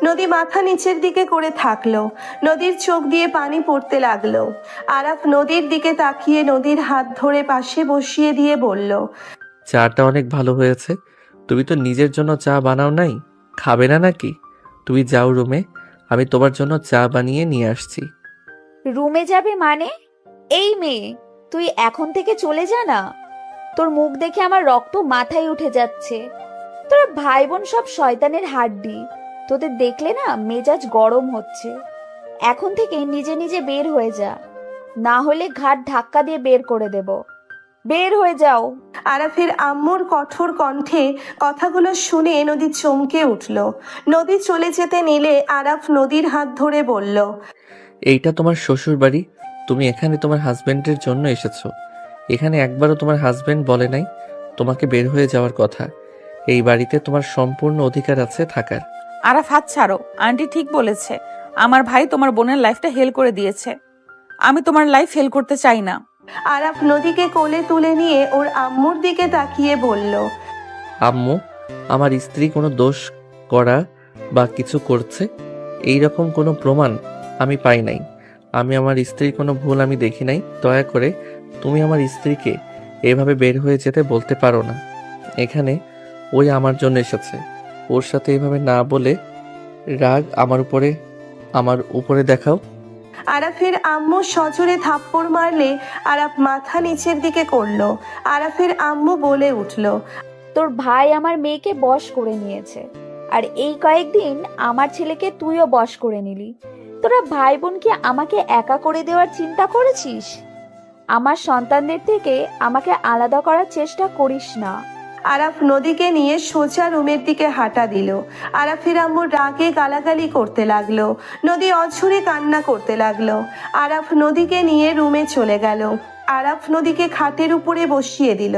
নদী মাথা নিচের দিকে করে থাকলো। নদীর চোখ দিয়ে পানি পড়তে লাগলো। আরাফ নদীর দিকে তাকিয়ে নদীর হাত ধরে পাশে বসিয়ে দিয়ে বলল, চাটা অনেক ভালো হয়েছে। তুমি তো নিজের জন্য চা বানাও নাই, খাবে না নাকি? তুমি যাও রুমে, আমি তোমার জন্য চা বানিয়ে নিয়ে আসছি। রুমে যাবে মানে? এই মেয়ে, তুই এখন থেকে চলে যা না। তোর মুখ দেখে আমার রক্ত মাথায় উঠে যাচ্ছে। তোরা ভাই বোন সব শয়তানের হাড্ডি, তোদের দেখলে না মেজাজ গরম হচ্ছে। এখন থেকে নিজে নিজে বের হয়ে যা, না হলে ঘাট ধাক্কা দিয়ে বের করে দেব। বের হয়ে যাও। আরাফের আম্মুর কঠোর কণ্ঠে কথাগুলো শুনে নদী চমকে উঠল। নদী চলে যেতে নিলে আরাফ নদীর হাত ধরে বলল, এইটা তোমার শ্বশুর বাড়ি, তুমি এখানে তোমার হাজবেন্ডের জন্য এসেছো। এখানে একবারও তোমার হাজবেন্ড বলে নাই তোমাকে বের হয়ে যাওয়ার কথা। এই বাড়িতে তোমার সম্পূর্ণ অধিকার আছে থাকার। আরাফ, হাত ছাড়ো। আন্টি ঠিক বলেছে, আমার ভাই তোমার বোনের লাইফটা হেল করে দিয়েছে। আমি তোমার লাইফ হেল করতে চাই না। আরাফ নদীকে কোলে তুলে নিয়ে ওর আম্মুর দিকে তাকিয়ে বলল, আম্মু, আমার স্ত্রী কোনো দোষ করা বা কিছু করছে এই রকম কোনো প্রমাণ আমি পাই নাই। আমি আমার স্ত্রীর কোনো ভুল আমি দেখি নাই। দয়া করে তুমি আমার স্ত্রীকে এভাবে বের হয়ে যেতে বলতে পারো না। এখানে ওই আমার জন্য এসেছে, ওর সাথে এভাবে না বলে রাগ আমার উপরে দেখাও। আরাফের আম্মু সজোরে থাপ্পড় মারলে আরাফ মাথা নিচের দিকে করলো। আরাফের আম্মু বলে উঠল, তোর ভাই আমার মেয়েকে বশ করে নিয়েছে, আর এই কয়েকদিন আমার ছেলেকে তুইও বশ করে নিলি। তোরা ভাই বোন কি আমাকে একা করে দেওয়ার চিন্তা করেছিস? আমার সন্তানদের থেকে আমাকে আলাদা করার চেষ্টা করিস না। আরাফ নদীকে নিয়ে সোজা রুমের দিকে হাঁটা দিল। আরাফের আম্মু রাগে গালাগালি করতে লাগলো। নদী অঝরে কান্না করতে লাগলো। আরাফ নদীকে নিয়ে রুমে চলে গেল। আরাফ নদীকে খাটের উপরে বসিয়ে দিল।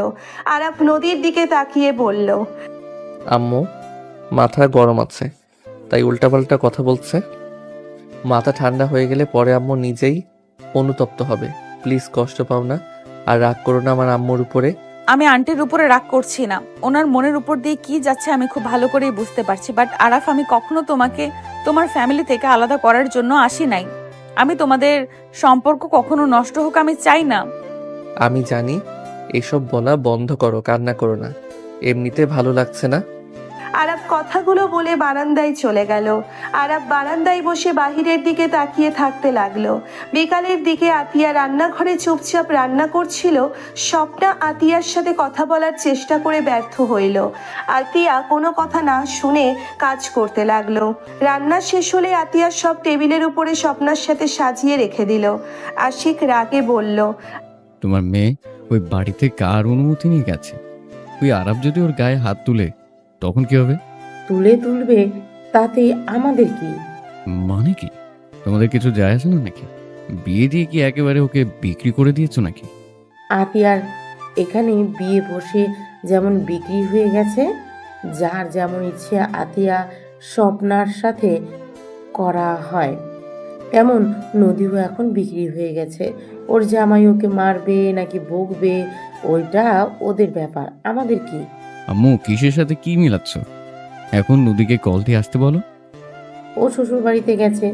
আরাফ নদীর দিকে তাকিয়ে বলল, আম্মু, মাথা গরম আছে তাই উল্টাপাল্টা কথা বলছে। মাথা ঠান্ডা হয়ে গেলে পরে আম্মু নিজেই অনুতপ্ত হবে। প্লিজ কষ্ট পাও না, আর রাগ করো না আমার আম্মুর উপরে। আমি আন্টির উপরে রাগ করছি না, ওনার মনের উপর দিয়ে কি যাচ্ছে আমি খুব ভালো করেই বুঝতে পারছি। বাট আরাফ, আমি কখনো তোমাকে তোমার ফ্যামিলি থেকে আলাদা করার জন্য আসি নাই। আমি তোমাদের সম্পর্ক কখনো নষ্ট হোক আমি চাই না। আমি জানি, এসব বলা বন্ধ করো, কান্না করো না, এমনিতে ভালো লাগছে না। আরাফ কথাগুলো বলে বারান্দায় চলে গেল। আরাফ বারান্দায় বসে বাহিরের দিকে তাকিয়ে থাকতে লাগলো। বিকালের দিকে আতিয়া রান্নাঘরে চুপচাপ রান্না করছিল। স্বপ্না আতিয়ার সাথে কথা বলার চেষ্টা করে ব্যর্থ হইল। আতিয়া কোনো কথা না শুনে কাজ করতে লাগলো। রান্না শেষ হলে আতিয়া সব টেবিলের উপরে স্বপ্নার সাথে সাজিয়ে রেখে দিল। আশিক রাগে বলল, তোমার মেয়ে ওই বাড়িতে কার অনুমতি নিয়ে গেছে? ওই আরাফ যদি ওর গায়ে হাত তুলে তখন কি হবে? তুলবে, তাতে আমাদের কি? মানে কি, তোমাদের কিছু যায় আসে না নাকি? বিয়ে দিয়ে কি একেবারে ওকে বিক্রি করে দিয়েছো নাকি? আতিয়ার এখানে বিয়ে বসে যেমন বিক্রি হয়ে গেছে, যার যেমন ইচ্ছে আতিয়া স্বপ্নার সাথে করা হয়, তেমন নদীও এখন বিক্রি হয়ে গেছে। ওর জামাই ওকে মারবে নাকি বকবে ওইটা ওদের ব্যাপার, আমাদের কি? আম্মু, কিসের সাথে কি মিলাচ্ছ? এখন নদীকে কল দিয়ে আসতে বলো। ও শ্বশুর বাড়িতে গেছে,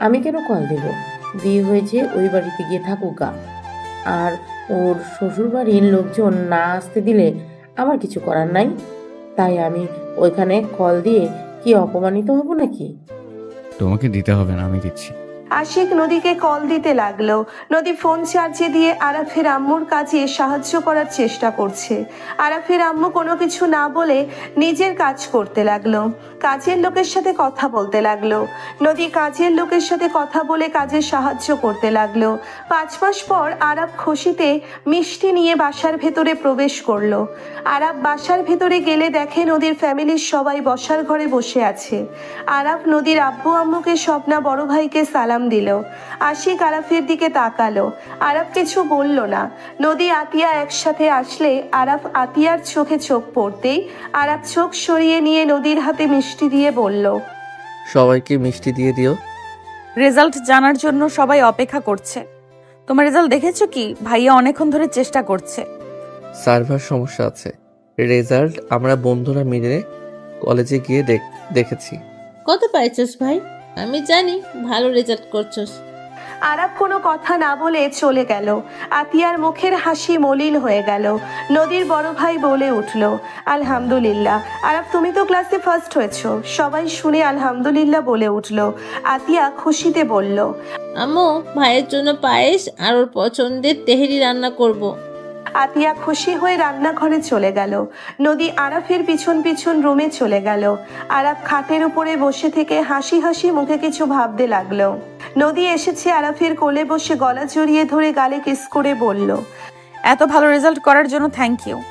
আমি কেন কল দেব? বিয়ে হয়েছে, ওই বাড়িতে গিয়ে থাকুক গা। আর ওর শ্বশুর বাড়ির লোকজন না আসতে দিলে আমার কিছু করার নাই। তাই আমি ওইখানে কল দিয়ে কি অপমানিত হব নাকি? তোমাকে দিতে হবে না, আমি দিচ্ছি। আশিক নদীকে কল দিতে লাগলো। নদী ফোন চার্জে দিয়ে আরাফের আম্মুর কাজে সাহায্য করার চেষ্টা করছে। আরাফের আম্মু কোনো কিছু না বলে নিজের কাজ করতে লাগলো। কাজের লোকের সাথে কথা বলতে লাগলো। নদী কাজের লোকের সাথে কথা বলে কাজে সাহায্য করতে লাগলো। 5 মাস পর আরাফ খুশিতে মিষ্টি নিয়ে বাসার ভেতরে প্রবেশ করলো। আরাফ বাসার ভেতরে গেলে দেখে নদীর ফ্যামিলির সবাই বসার ঘরে বসে আছে। আরাফ নদীর আব্বু আম্মুকে, স্বপ্না বড় ভাইকে সালাম দিল। আশিক আরাফের দিকে তাকালো। আরাফ কিছু বলল না। নদী আতিয়া একসাথে আসলে আরাফ আতিয়ার চোখে চোখ পড়তেই আরাফ চোখ সরিয়ে নিয়ে নদীর হাতে মিষ্টি দিয়ে বলল, সবাইকে মিষ্টি দিয়ে দিও। রেজাল্ট জানার জন্য সবাই অপেক্ষা করছে। তোমার রেজাল্ট দেখেছো কি? ভাইয়া অনেকক্ষণ ধরে চেষ্টা করছে। সার্ভার সমস্যা আছে। রেজাল্ট আমরা বন্ধুরা মিলে কলেজে গিয়ে দেখেছি। কত পাইছস ভাই? আমি জানি ভালো রেজাল্ট করছস। আরাফ কোনো কথা না বলে চলে গেল। আতিয়ার মুখের হাসি মলিন হয়ে গেল। নদীর বড় ভাই বলে উঠল, আলহামদুলিল্লাহ। আরাফ, তুমি তো ক্লাসে ফার্স্ট হয়েছো। সবাই শুনে আলহামদুলিল্লাহ বলে উঠল। আতিয়া খুশিতে বলল, আম্মু, ভাইয়ের জন্য পায়েস আর ওর পছন্দের তেহেরি রান্না করব। আতিয়া খুশি হয়ে রান্নাঘরে চলে গেল। নদী আরাফের পিছন পিছন রুমে চলে গেল। আরাফ খাটের উপরে বসে থেকে হাসি হাসি মুখে কিছু ভাবতে লাগলো। নদী এসেছে আরাফের কোলে বসে গলা জড়িয়ে ধরে গালে কিস করে বলল, এত ভালো রেজাল্ট করার জন্য থ্যাংক ইউ।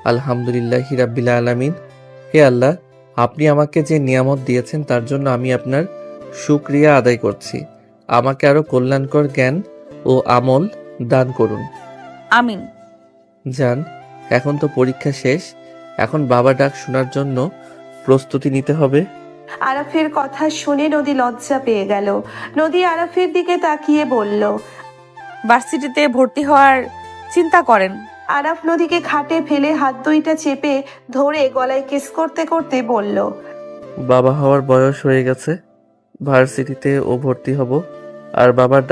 আলহামদুলিল্লাহ রাব্বিল আলামিন। হে আল্লাহ, আপনি আমাকে যে নিয়ামত দিয়েছেন তার জন্য আমি আপনার শুকরিয়া আদায় করছি। আমাকে আরো কল্যাণকর জ্ঞান ও আমল দান করুন। আমিন। জান, এখন তো পরীক্ষা শেষ, এখন বাবা ডাক শোনার জন্য প্রস্তুতি নিতে হবে। আরাফের কথা শুনে নদী লজ্জা পেয়ে গেল। নদী আরাফের দিকে তাকিয়ে বলল। ভার্সিটিতে ভর্তি হওয়ার চিন্তা করেন? আরাফ নদীকে খাটে ফেলে হাত দুইটা চেপে ধরে গলায় কিস করতে করতে বলল। বাবা হওয়ার বয়স হয়ে গেছে, ভার্সিটিতে ও ভর্তি হব, আর বাবার